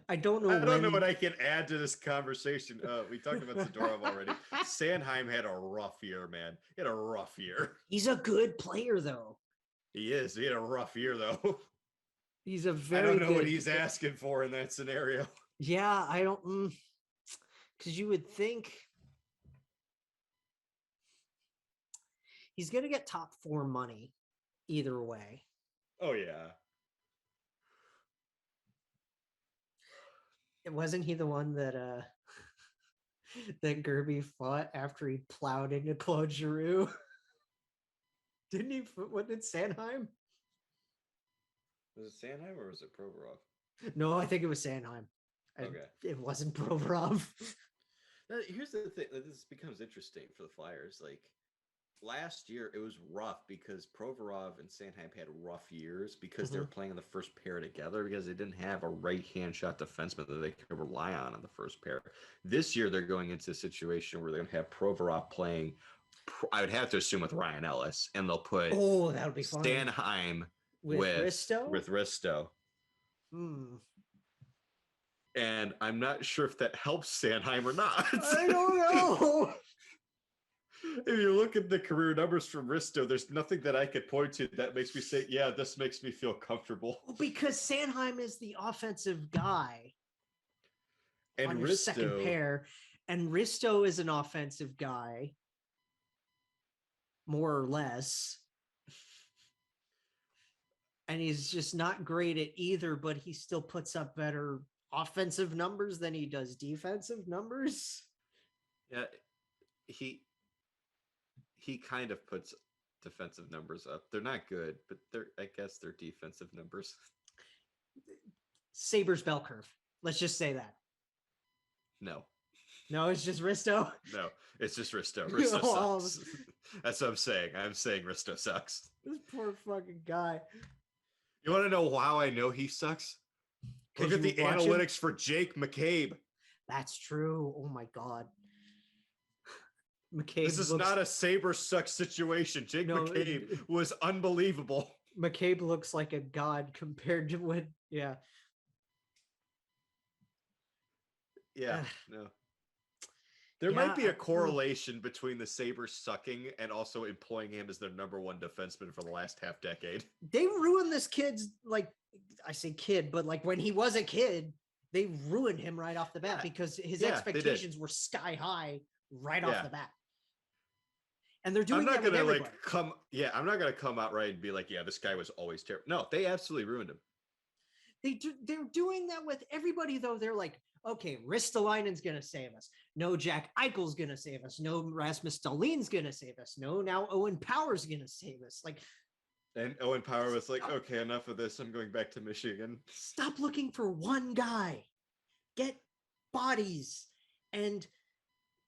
I don't know what I can add to this conversation. We talked about Zadorov already. Sanheim had a rough year, man. He had a rough year. He's a good player, though. He is. He had a rough year, though. He's a very. I don't know what he's asking for in that scenario. Yeah, I don't. Because you would think he's going to get top 4 money either way. Oh, yeah. It wasn't he the one that that Gerby fought after he plowed into Claude Giroux? Didn't he? What did Sanheim? Was it Sanheim or was it Provorov? No, I think it was Sanheim. Okay. It wasn't Provorov. Now, here's the thing. This becomes interesting for the Flyers. Like, last year, it was rough because Provorov and Sanheim had rough years because they were playing in the first pair together because they didn't have a right-hand shot defenseman that they could rely on in the first pair. This year, they're going into a situation where they're going to have Provorov playing, I would have to assume, with Ryan Ellis, and they'll put that would be fun. Sanheim with Risto. And I'm not sure if that helps Sanheim or not. I don't know. If you look at the career numbers from Risto, there's nothing that I could point to that makes me say, yeah, this makes me feel comfortable. Because Sanheim is the offensive guy and on your second pair, and Risto is an offensive guy, more or less. And he's just not great at either, but he still puts up better offensive numbers than he does defensive numbers. Yeah, he kind of puts defensive numbers up. They're not good, but I guess they're defensive numbers. Sabres bell curve. Let's just say that. No, it's just Risto. No, it's just Risto. Risto sucks. That's what I'm saying. I'm saying Risto sucks. This poor fucking guy. You want to know how I know he sucks? Look at the analytics for Jake McCabe. That's true. Oh my God. McCabe. This is not a Sabres suck situation. McCabe was unbelievable. McCabe looks like a god compared to what. Yeah. No. There might be a correlation between the Sabres sucking and also employing him as their number 1 defenseman for the last half decade. They ruined this kid's, like, I say kid, but like when he was a kid, they ruined him right off the bat because his expectations were sky high right off the bat. And they're doing that with everybody. I'm not gonna come out right and be like, yeah, this guy was always terrible. No, they absolutely ruined him. They're doing that with everybody, though. They're like, okay, Ristolainen's gonna save us. No, Jack Eichel's gonna save us. No, Rasmus Dahlin's gonna save us. No, now Owen Power's gonna save us. Like, and Owen Power was like, okay, enough of this. I'm going back to Michigan. Stop looking for one guy. Get bodies and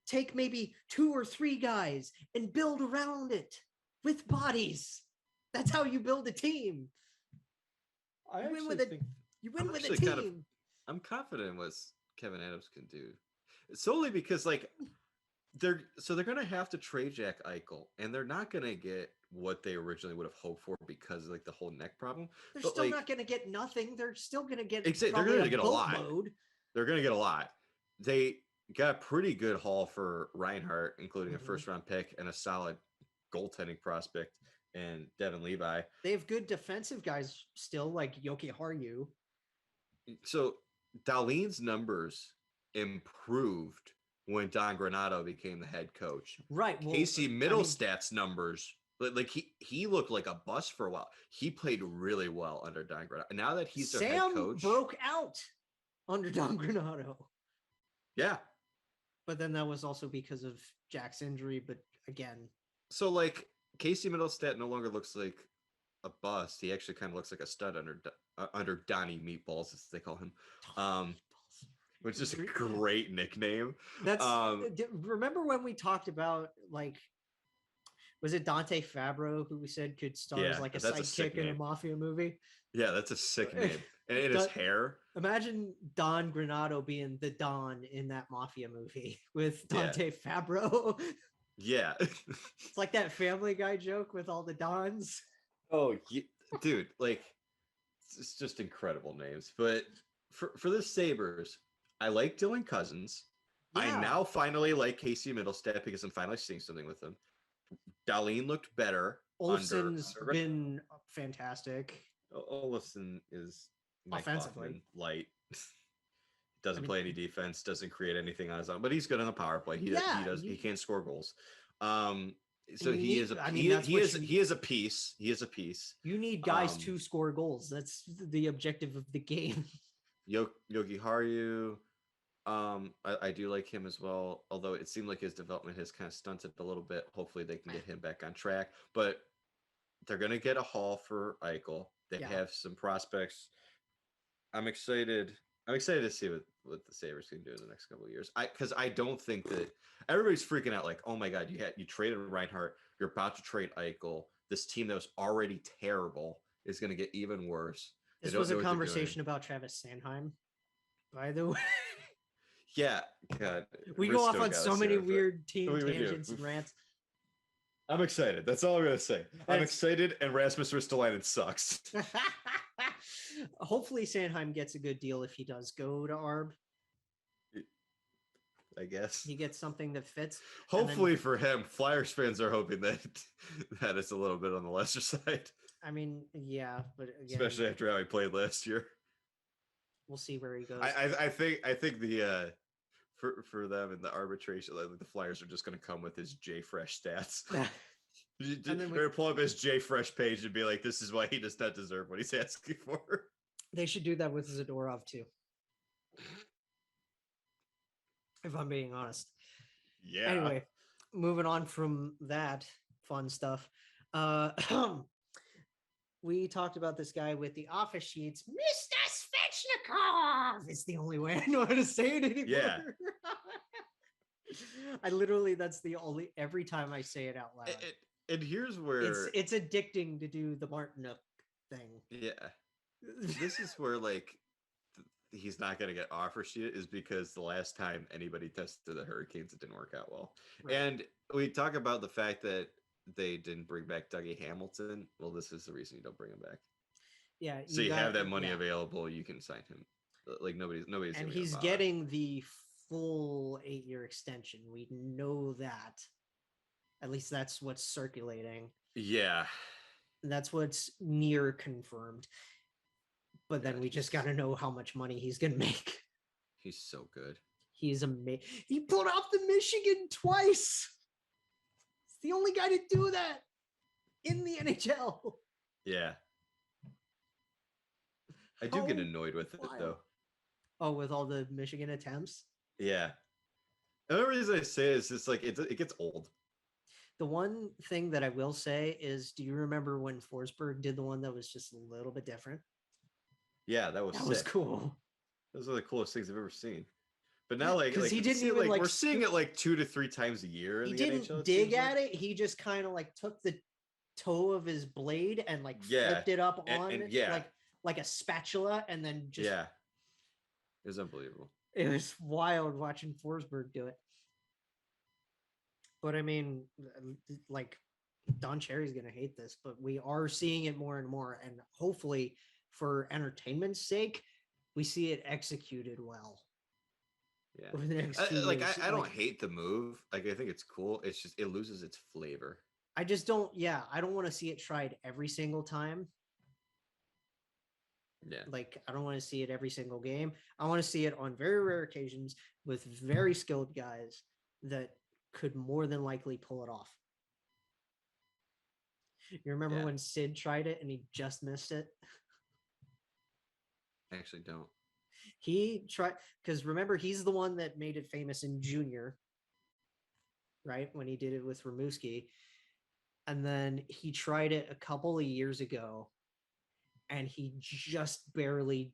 take maybe 2 or 3 guys and build around it with bodies. That's how you build a team. You win with a team. I'm confident in what Kevin Adams can do. Solely because, like, they're going to have to trade Jack Eichel, and they're not going to get what they originally would have hoped for because of, like, the whole neck problem. They're still not going to get nothing. They're still going to get they're going to get a lot. They're going to get a lot. got a pretty good haul for Reinhart, including a Mhm. first-round pick and a solid goaltending prospect and Devin Levi. They have good defensive guys still, like Yoki Haru. So Dahlin's numbers improved when Don Granato became the head coach. Right. Well, Casey Middlestat's numbers, like he looked like a bust for a while. He played really well under Don Granato. Now that he's their head coach, broke out under Don Granato. Yeah. But then that was also because of Jack's injury. But again, so like Casey Middlestat no longer looks like a bust. He actually kind of looks like a stud under Donnie Meatballs, as they call him. Which is a great nickname. That's remember when we talked about, like, was it Dante Fabro who we said could star as like a sidekick in a mafia movie? Yeah, that's a sick name. And it is hair. Imagine Don Granato being the Don in that mafia movie with Dante Fabro. Yeah. It's like that Family Guy joke with all the Dons. Oh, dude, like, it's just incredible names. But for the Sabres, I like Dylan Cousins. Yeah. I now finally like Casey Middlestat because I'm finally seeing something with him. Dahlin looked better. Olofsson's been fantastic. Olofsson is offensively light. Doesn't play any defense, doesn't create anything on his own, but he's good on the power play. He can't score goals. So he is a piece. He is a piece. You need guys to score goals. That's the objective of the game. Yogi Haru, I do like him as well, although it seemed like his development has kind of stunted a little bit. Hopefully they can get him back on track, but they're going to get a haul for Eichel. They have some prospects. I'm excited to see what the Sabres can do in the next couple of years. Because I don't think that everybody's freaking out like, oh my God, you traded Reinhart, you're about to trade Eichel. This team that was already terrible is going to get even worse. This was a conversation about Travis Sanheim, by the way. Yeah, God. We go off on so many weird team tangents and rants. I'm excited. That's all I'm going to say. I'm excited, and Rasmus Ristolainen sucks. Hopefully Sanheim gets a good deal if he does go to Arb. I guess. He gets something that fits. Hopefully for him. Flyers fans are hoping that it's a little bit on the lesser side. I mean, yeah, but again, especially after how he played last year. We'll see where he goes. I think the for them in the arbitration, like, the Flyers are just going to come with his J Fresh stats. They're going to pull up his J Fresh page and be like, this is why he does not deserve what he's asking for. They should do that with Zadorov too. If I'm being honest. Yeah. Anyway, moving on from that fun stuff. We talked about this guy with the office sheets, Mr. Svechnikov. It's the only way I know how to say it anymore. Yeah. That's the only, every time I say it out loud. And here's where it's addicting to do the Martinook thing. Yeah. This is where, like, he's not going to get offer sheet is because the last time anybody tested the Hurricanes, it didn't work out well. Right. And we talk about the fact that they didn't bring back Dougie Hamilton. Well, this is the reason you don't bring him back. Yeah. So you have that money available. You can sign him. Like nobody's. And he's getting the full 8-year extension. We know that. At least that's what's circulating. Yeah. That's what's near confirmed. But then we just got to know how much money he's going to make. He's so good. He's amazing. He pulled off the Michigan twice. He's the only guy to do that in the NHL. Yeah. I do get annoyed with it, though. Oh, with all the Michigan attempts? Yeah. And the reason I say is it's like it gets old. The one thing that I will say is, do you remember when Forsberg did the one that was just a little bit different? Yeah, that was cool. Those are the coolest things I've ever seen. But now, like he didn't even we're seeing it like 2 to 3 times a year. He didn't dig at it. He just kind of like took the toe of his blade and like flipped it up on like a spatula, and then just it was unbelievable. It was wild watching Forsberg do it. But I mean, like, Don Cherry's gonna hate this, but we are seeing it more and more, and hopefully, for entertainment's sake, we see it executed well. Yeah. over the next few Like years. I don't hate the move. Like I think it's cool. It's just it loses its flavor. I just don't. Yeah, I don't want to see it tried every single time. Yeah. Like I don't want to see it every single game. I want to see it on very rare occasions with very skilled guys that could more than likely pull it off. You remember when Sid tried it and he just missed it? I actually don't. He tried because remember he's the one that made it famous in junior, right? When he did it with Rimouski. And then he tried it a couple of years ago and he just barely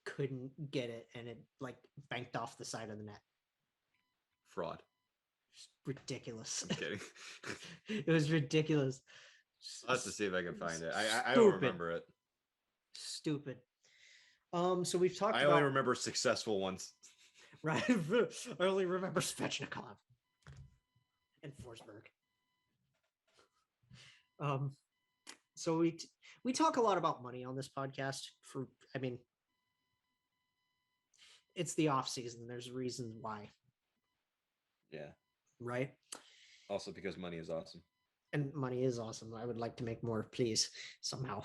couldn't get it and it like banked off the side of the net. Fraud. Just ridiculous. I'm kidding. It was ridiculous. I'll have to see if I can find it. I don't remember it. Stupid. So we've talked I only remember successful ones. Right. I only remember Svechnikov and Forsberg. So we talk a lot about money on this podcast it's the off season. There's reasons why. Yeah. Right. Also because money is awesome. And money is awesome. I would like to make more, please, somehow.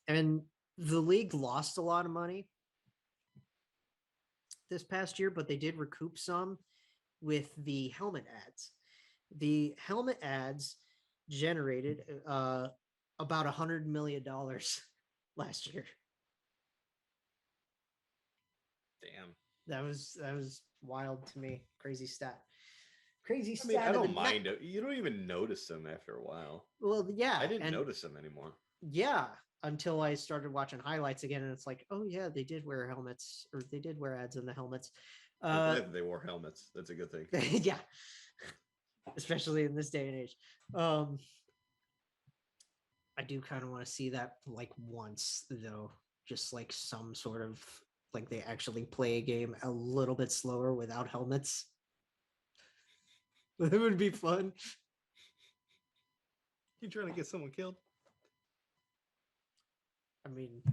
And the league lost a lot of money this past year, but they did recoup some with the helmet ads. The helmet ads generated about $100 million last year. Damn. That was wild to me. Crazy stat. Crazy stat. I mean, I don't mind it. You don't even notice them after a while. Well, yeah. I didn't notice them anymore. Yeah, until I started watching highlights again, and it's like, oh yeah, they did wear helmets, or they did wear ads in the helmets. I'm glad that they wore helmets. That's a good thing. Yeah, especially in this day and age. I do kind of want to see that like once though, just like some sort of like they actually play a game a little bit slower without helmets. That would be fun. You trying to get someone killed? I mean,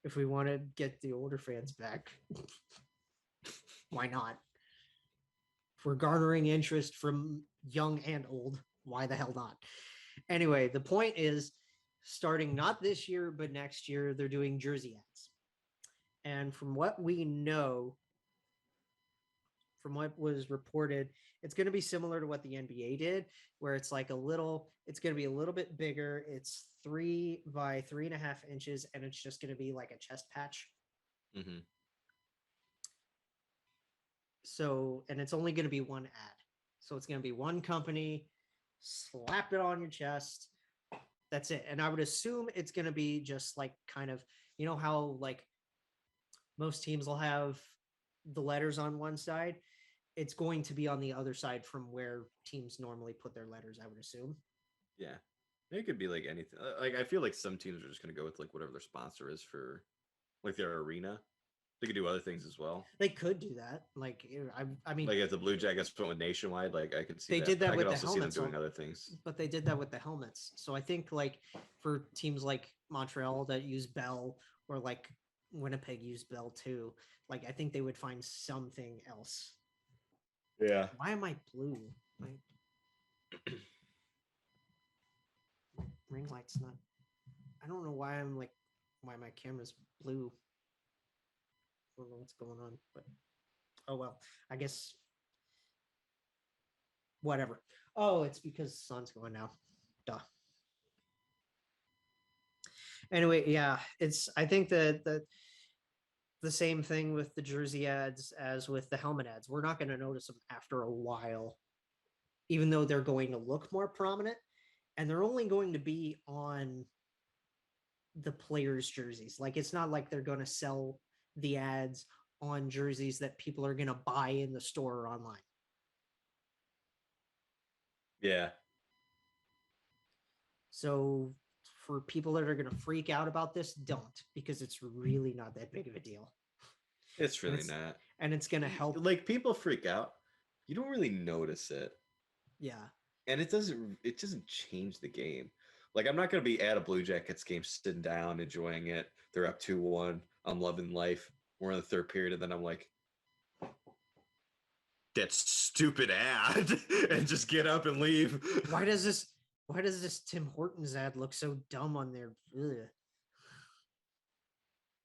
if we want to get the older fans back, why not? If we're garnering interest from young and old, why the hell not? Anyway, the point is, starting not this year, but next year, they're doing jersey ads. And from what we know, from what was reported, it's going to be similar to what the NBA did, where it's like it's going to be a little bit bigger. It's 3 by 3.5 inches, and it's just going to be like a chest patch. Mm-hmm. So, and it's only going to be one ad. So it's going to be one company, slap it on your chest. That's it. And I would assume it's going to be just like kind of, you know how like most teams will have the letters on one side. It's going to be on the other side from where teams normally put their letters, I would assume. Yeah. It could be like anything. Like I feel like some teams are just going to go with like whatever their sponsor is for like their arena. They could do other things as well. They could do that. Like I mean, like if the Blue Jackets went with Nationwide, like I could see they that. did that I with could the also see them helmets doing other things. But they did that with the helmets. So I think like for teams like Montreal that use Bell, or like Winnipeg use Bell too, like I think they would find something else. Yeah. Why am I blue? Like ring light's not. I don't know why why my camera's blue. I don't know what's going on, but oh well. I guess whatever. Oh, it's because the sun's going now. Duh. Anyway, yeah, I think that the same thing with the jersey ads as with the helmet ads. We're not going to notice them after a while, even though they're going to look more prominent, and they're only going to be on the players' jerseys. Like it's not like they're going to sell the ads on jerseys that people are going to buy in the store or online. Yeah. So for people that are going to freak out about this, don't, because it's really not that big of a deal. It's really not. And it's going to help. Like people freak out. You don't really notice it. Yeah. And it doesn't change the game. Like I'm not going to be at a Blue Jackets game sitting down, enjoying it. They're up 2-1. I'm loving life. We're in the third period, and then I'm like, that stupid ad, and just get up and leave. Why does this Tim Hortons ad look so dumb on there? Ugh.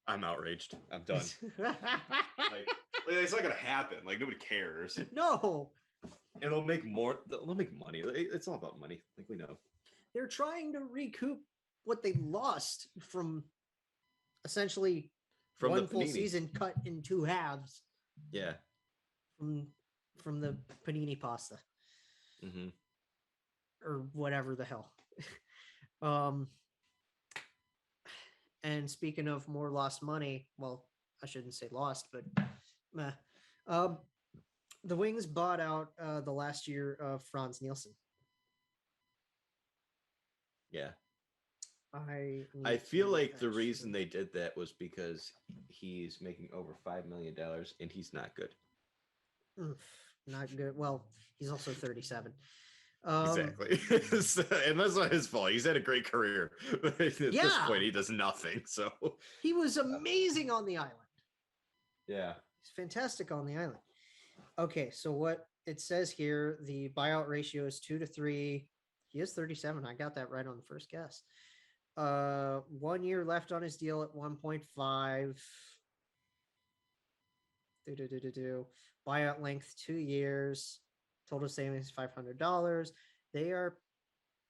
I'm outraged. I'm done. Like, it's not gonna happen. Like, nobody cares. No. And they'll make more. They'll make money. It's all about money. Like, we know. They're trying to recoup what they lost from essentially From one the full Panini. season cut in two halves. Yeah. From the panini pasta. Mm-hmm. Or whatever the hell. And speaking of more lost money, well, I shouldn't say lost, but the Wings bought out the last year of Frans Nielsen. Yeah. I feel like the reason they did that was because he's making over $5 million and he's not good. Not good. Well, he's also 37. Exactly. And that's not his fault. He's had a great career. At this point, he does nothing. So he was amazing on the island. Yeah. He's fantastic on the island. Okay, so what it says here, the buyout ratio is 2-3. He is 37. I got that right on the first guess. 1 year left on his deal at 1.5. Buyout length 2 years. Total savings $500. They are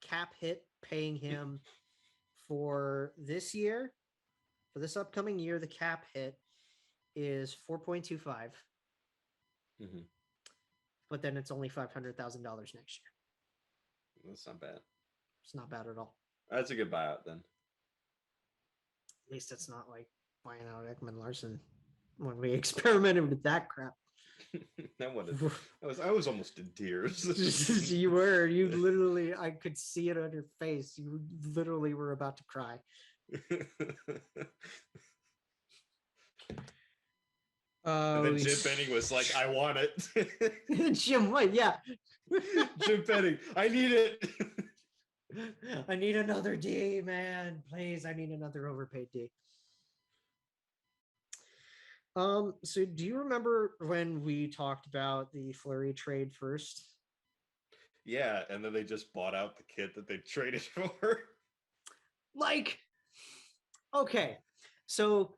cap hit paying him for this year. For this upcoming year, the cap hit is 4.25. Mm-hmm. But then it's only $500,000 next year. That's not bad. It's not bad at all. That's a good buyout then. At least it's not like buying out Ekman Larson when we experimented with that crap. I was almost in tears. You were. You literally, I could see it on your face. You literally were about to cry. And then Jim Benning was like, I want it. Jim, what? Yeah. Jim Benning, I need it. I need another D, man. Please, I need another overpaid D. So do you remember when we talked about the Fleury trade first? Yeah, and then they just bought out the kid that they traded for. Like, okay, so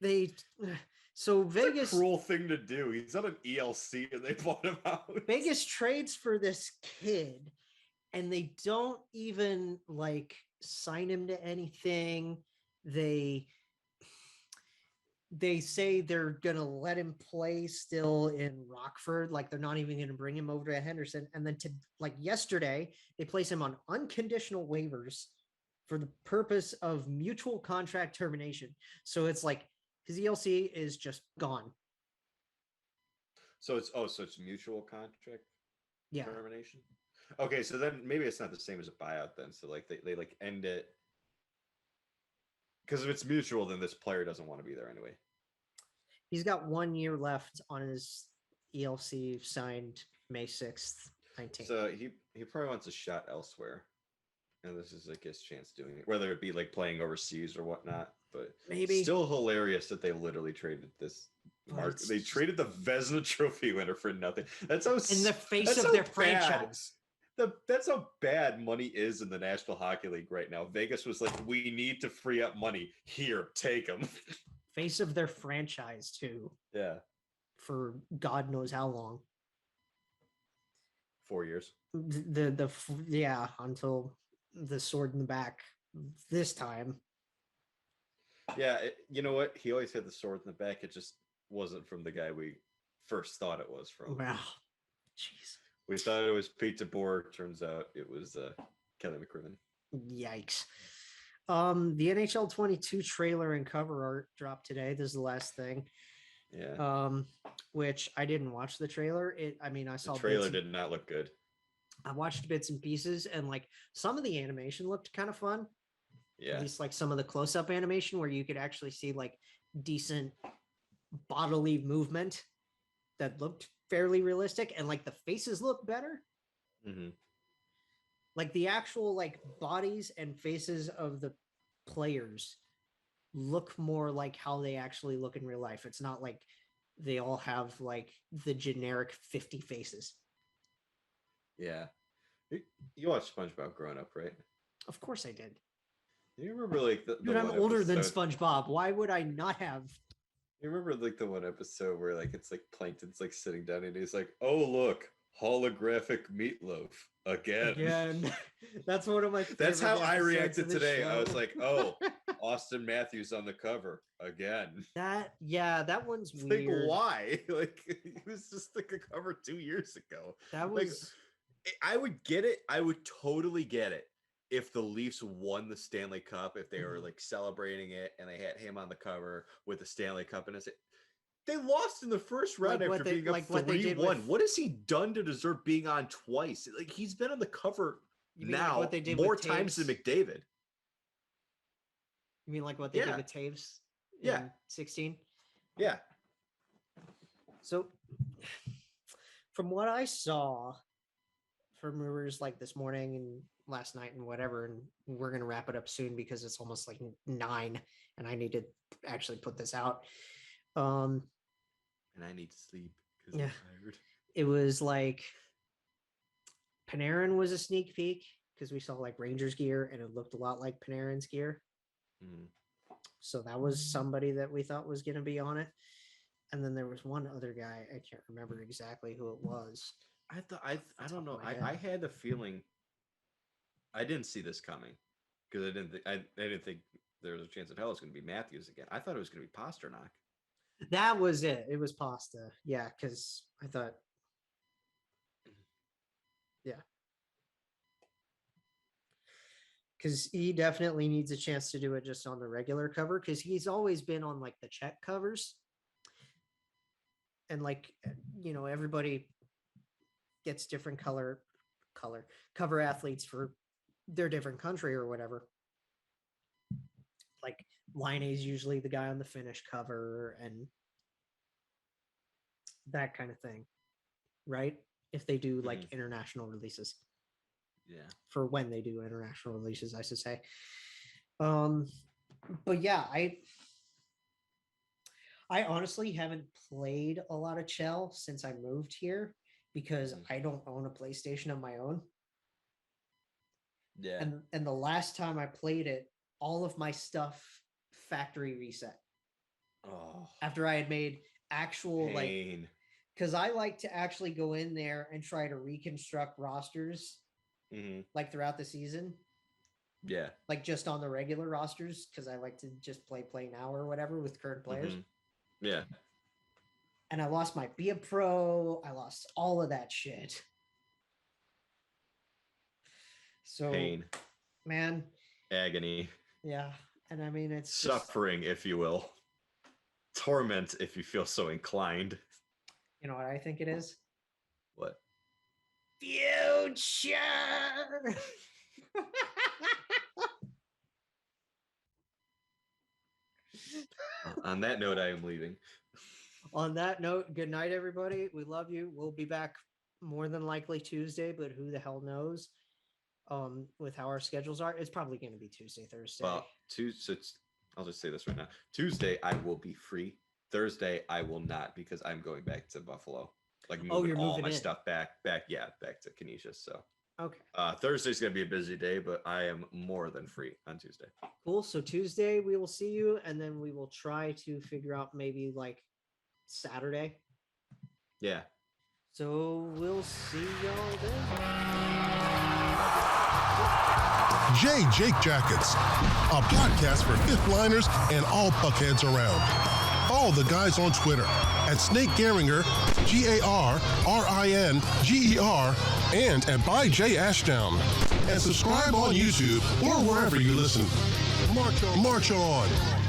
Vegas, a cruel thing to do. He's not an ELC, and they bought him out. Vegas trades for this kid, and they don't even like sign him to anything. They say they're gonna let him play still in Rockford, like they're not even gonna bring him over to Henderson. And then yesterday, they place him on unconditional waivers for the purpose of mutual contract termination. So it's like his ELC is just gone. So it's mutual contract termination. Okay, so then maybe it's not the same as a buyout then. So like they like end it. Because if it's mutual, then this player doesn't want to be there anyway. He's got 1 year left on his ELC signed May 6th, 19th. So he probably wants a shot elsewhere. And this is like his chance doing it, whether it be like playing overseas or whatnot. But maybe still hilarious that they literally traded this. They traded the Vezina Trophy winner for nothing. That's how in the face of their franchise. That's how bad money is in the National Hockey League right now. Vegas was like, we need to free up money. Here, take them. Face of their franchise too. Yeah. For God knows how long. 4 years. Until the sword in the back this time. Yeah, you know what? He always had the sword in the back. It just wasn't from the guy we first thought it was from. Wow. Jeez. We thought it was Pizza Borg. Turns out it was Kelly McCrimmon. Yikes. The NHL 22 trailer and cover art dropped today. This is the last thing. Yeah. Which I didn't watch the trailer. I saw the trailer did not look good. I watched bits and pieces, and like some of the animation looked kind of fun. Yeah. At least like some of the close-up animation where you could actually see like decent bodily movement that looked fairly realistic, and like the faces look better. Mm-hmm. Like the actual like bodies and faces of the players look more like how they actually look in real life. It's not like they all have like the generic 50 faces. Yeah. You watched SpongeBob growing up, right? Of course I did. You remember like the Dude, I'm one older than episode- SpongeBob. Why would I not have? You remember like the one episode where like it's like Plankton's like sitting down and he's like, "Oh look, holographic meatloaf again." That's one of my favorite That's how I episodes reacted of the today. I was show. like, "Oh, Austin Matthews on the cover again." that one's It's like, weird. why? Like, it was just like a cover 2 years ago. That Like, was I would get it. I would totally get it if the Leafs won the Stanley Cup, if they were Mhm. like celebrating it and they had him on the cover with the Stanley Cup, and they lost in the first round Like what after they- being up like what they did 3-1. with- What has he done to deserve being on twice? Like, he's been on the cover You mean like now what they did more with times than Taves? McDavid. You mean like what they Yeah. did with Taves in Yeah. 16? Yeah. So from what I saw from rumors like this morning and last night and whatever, and we're going to wrap it up soon because it's almost like 9 and I need to actually put this out. And I need to sleep because Yeah. I'm tired. It was like Panarin was a sneak peek because we saw like Rangers gear and it looked a lot like Panarin's gear. Mm. So that was somebody that we thought was going to be on it. And then there was one other guy. I can't remember exactly who it was. I thought I don't know. my I head. had a feeling I didn't see this coming because I didn't think there was a chance in hell it's going to be Matthews again. I thought it was going to be Pasternak. That was it. It was Pasta. Yeah, because I thought, yeah. Because he definitely needs a chance to do it just on the regular cover because he's always been on like the check covers. And like, everybody gets different cover athletes for their different country or whatever. Like Line is usually the guy on the Finnish cover and that kind of thing, right? If they do like international releases. Yeah. For when they do international releases, I should say. But yeah, I honestly haven't played a lot of Chell since I moved here because I don't own a PlayStation of my own. Yeah. And the last time I played it, all of my stuff factory reset Oh, after I had made actual pain. because I like to actually go in there and try to reconstruct rosters like throughout the season. Yeah. Like just on the regular rosters because I like to just play now or whatever with current players. Yeah. And I lost my Be a Pro. I lost all of that shit. So, Pain. man, Agony. yeah. And I mean, it's just, Suffering, if you will. Torment, if you feel so inclined. you know what I think it is? What? Future. On that note, I am leaving. On that note, good night, everybody. We love you. We'll be back more than likely Tuesday, but who the hell knows? With how our schedules are, it's probably going to be Tuesday, Thursday. Well, I'll just say this right now. Tuesday, I will be free. Thursday, I will not because I'm going back to Buffalo. Like moving you're all moving my in. stuff back to Canisius. So Okay, Thursday's gonna be a busy day, but I am more than free on Tuesday. cool. So Tuesday we will see you, and then we will try to figure out maybe like Saturday. Yeah. So we'll see y'all then. Jake Jackets, a podcast for fifth liners and all puckheads around. Follow the guys on Twitter at Snake Gehringer, GARRINGER, and at By J Ashdown. And subscribe on YouTube or wherever you listen. March on.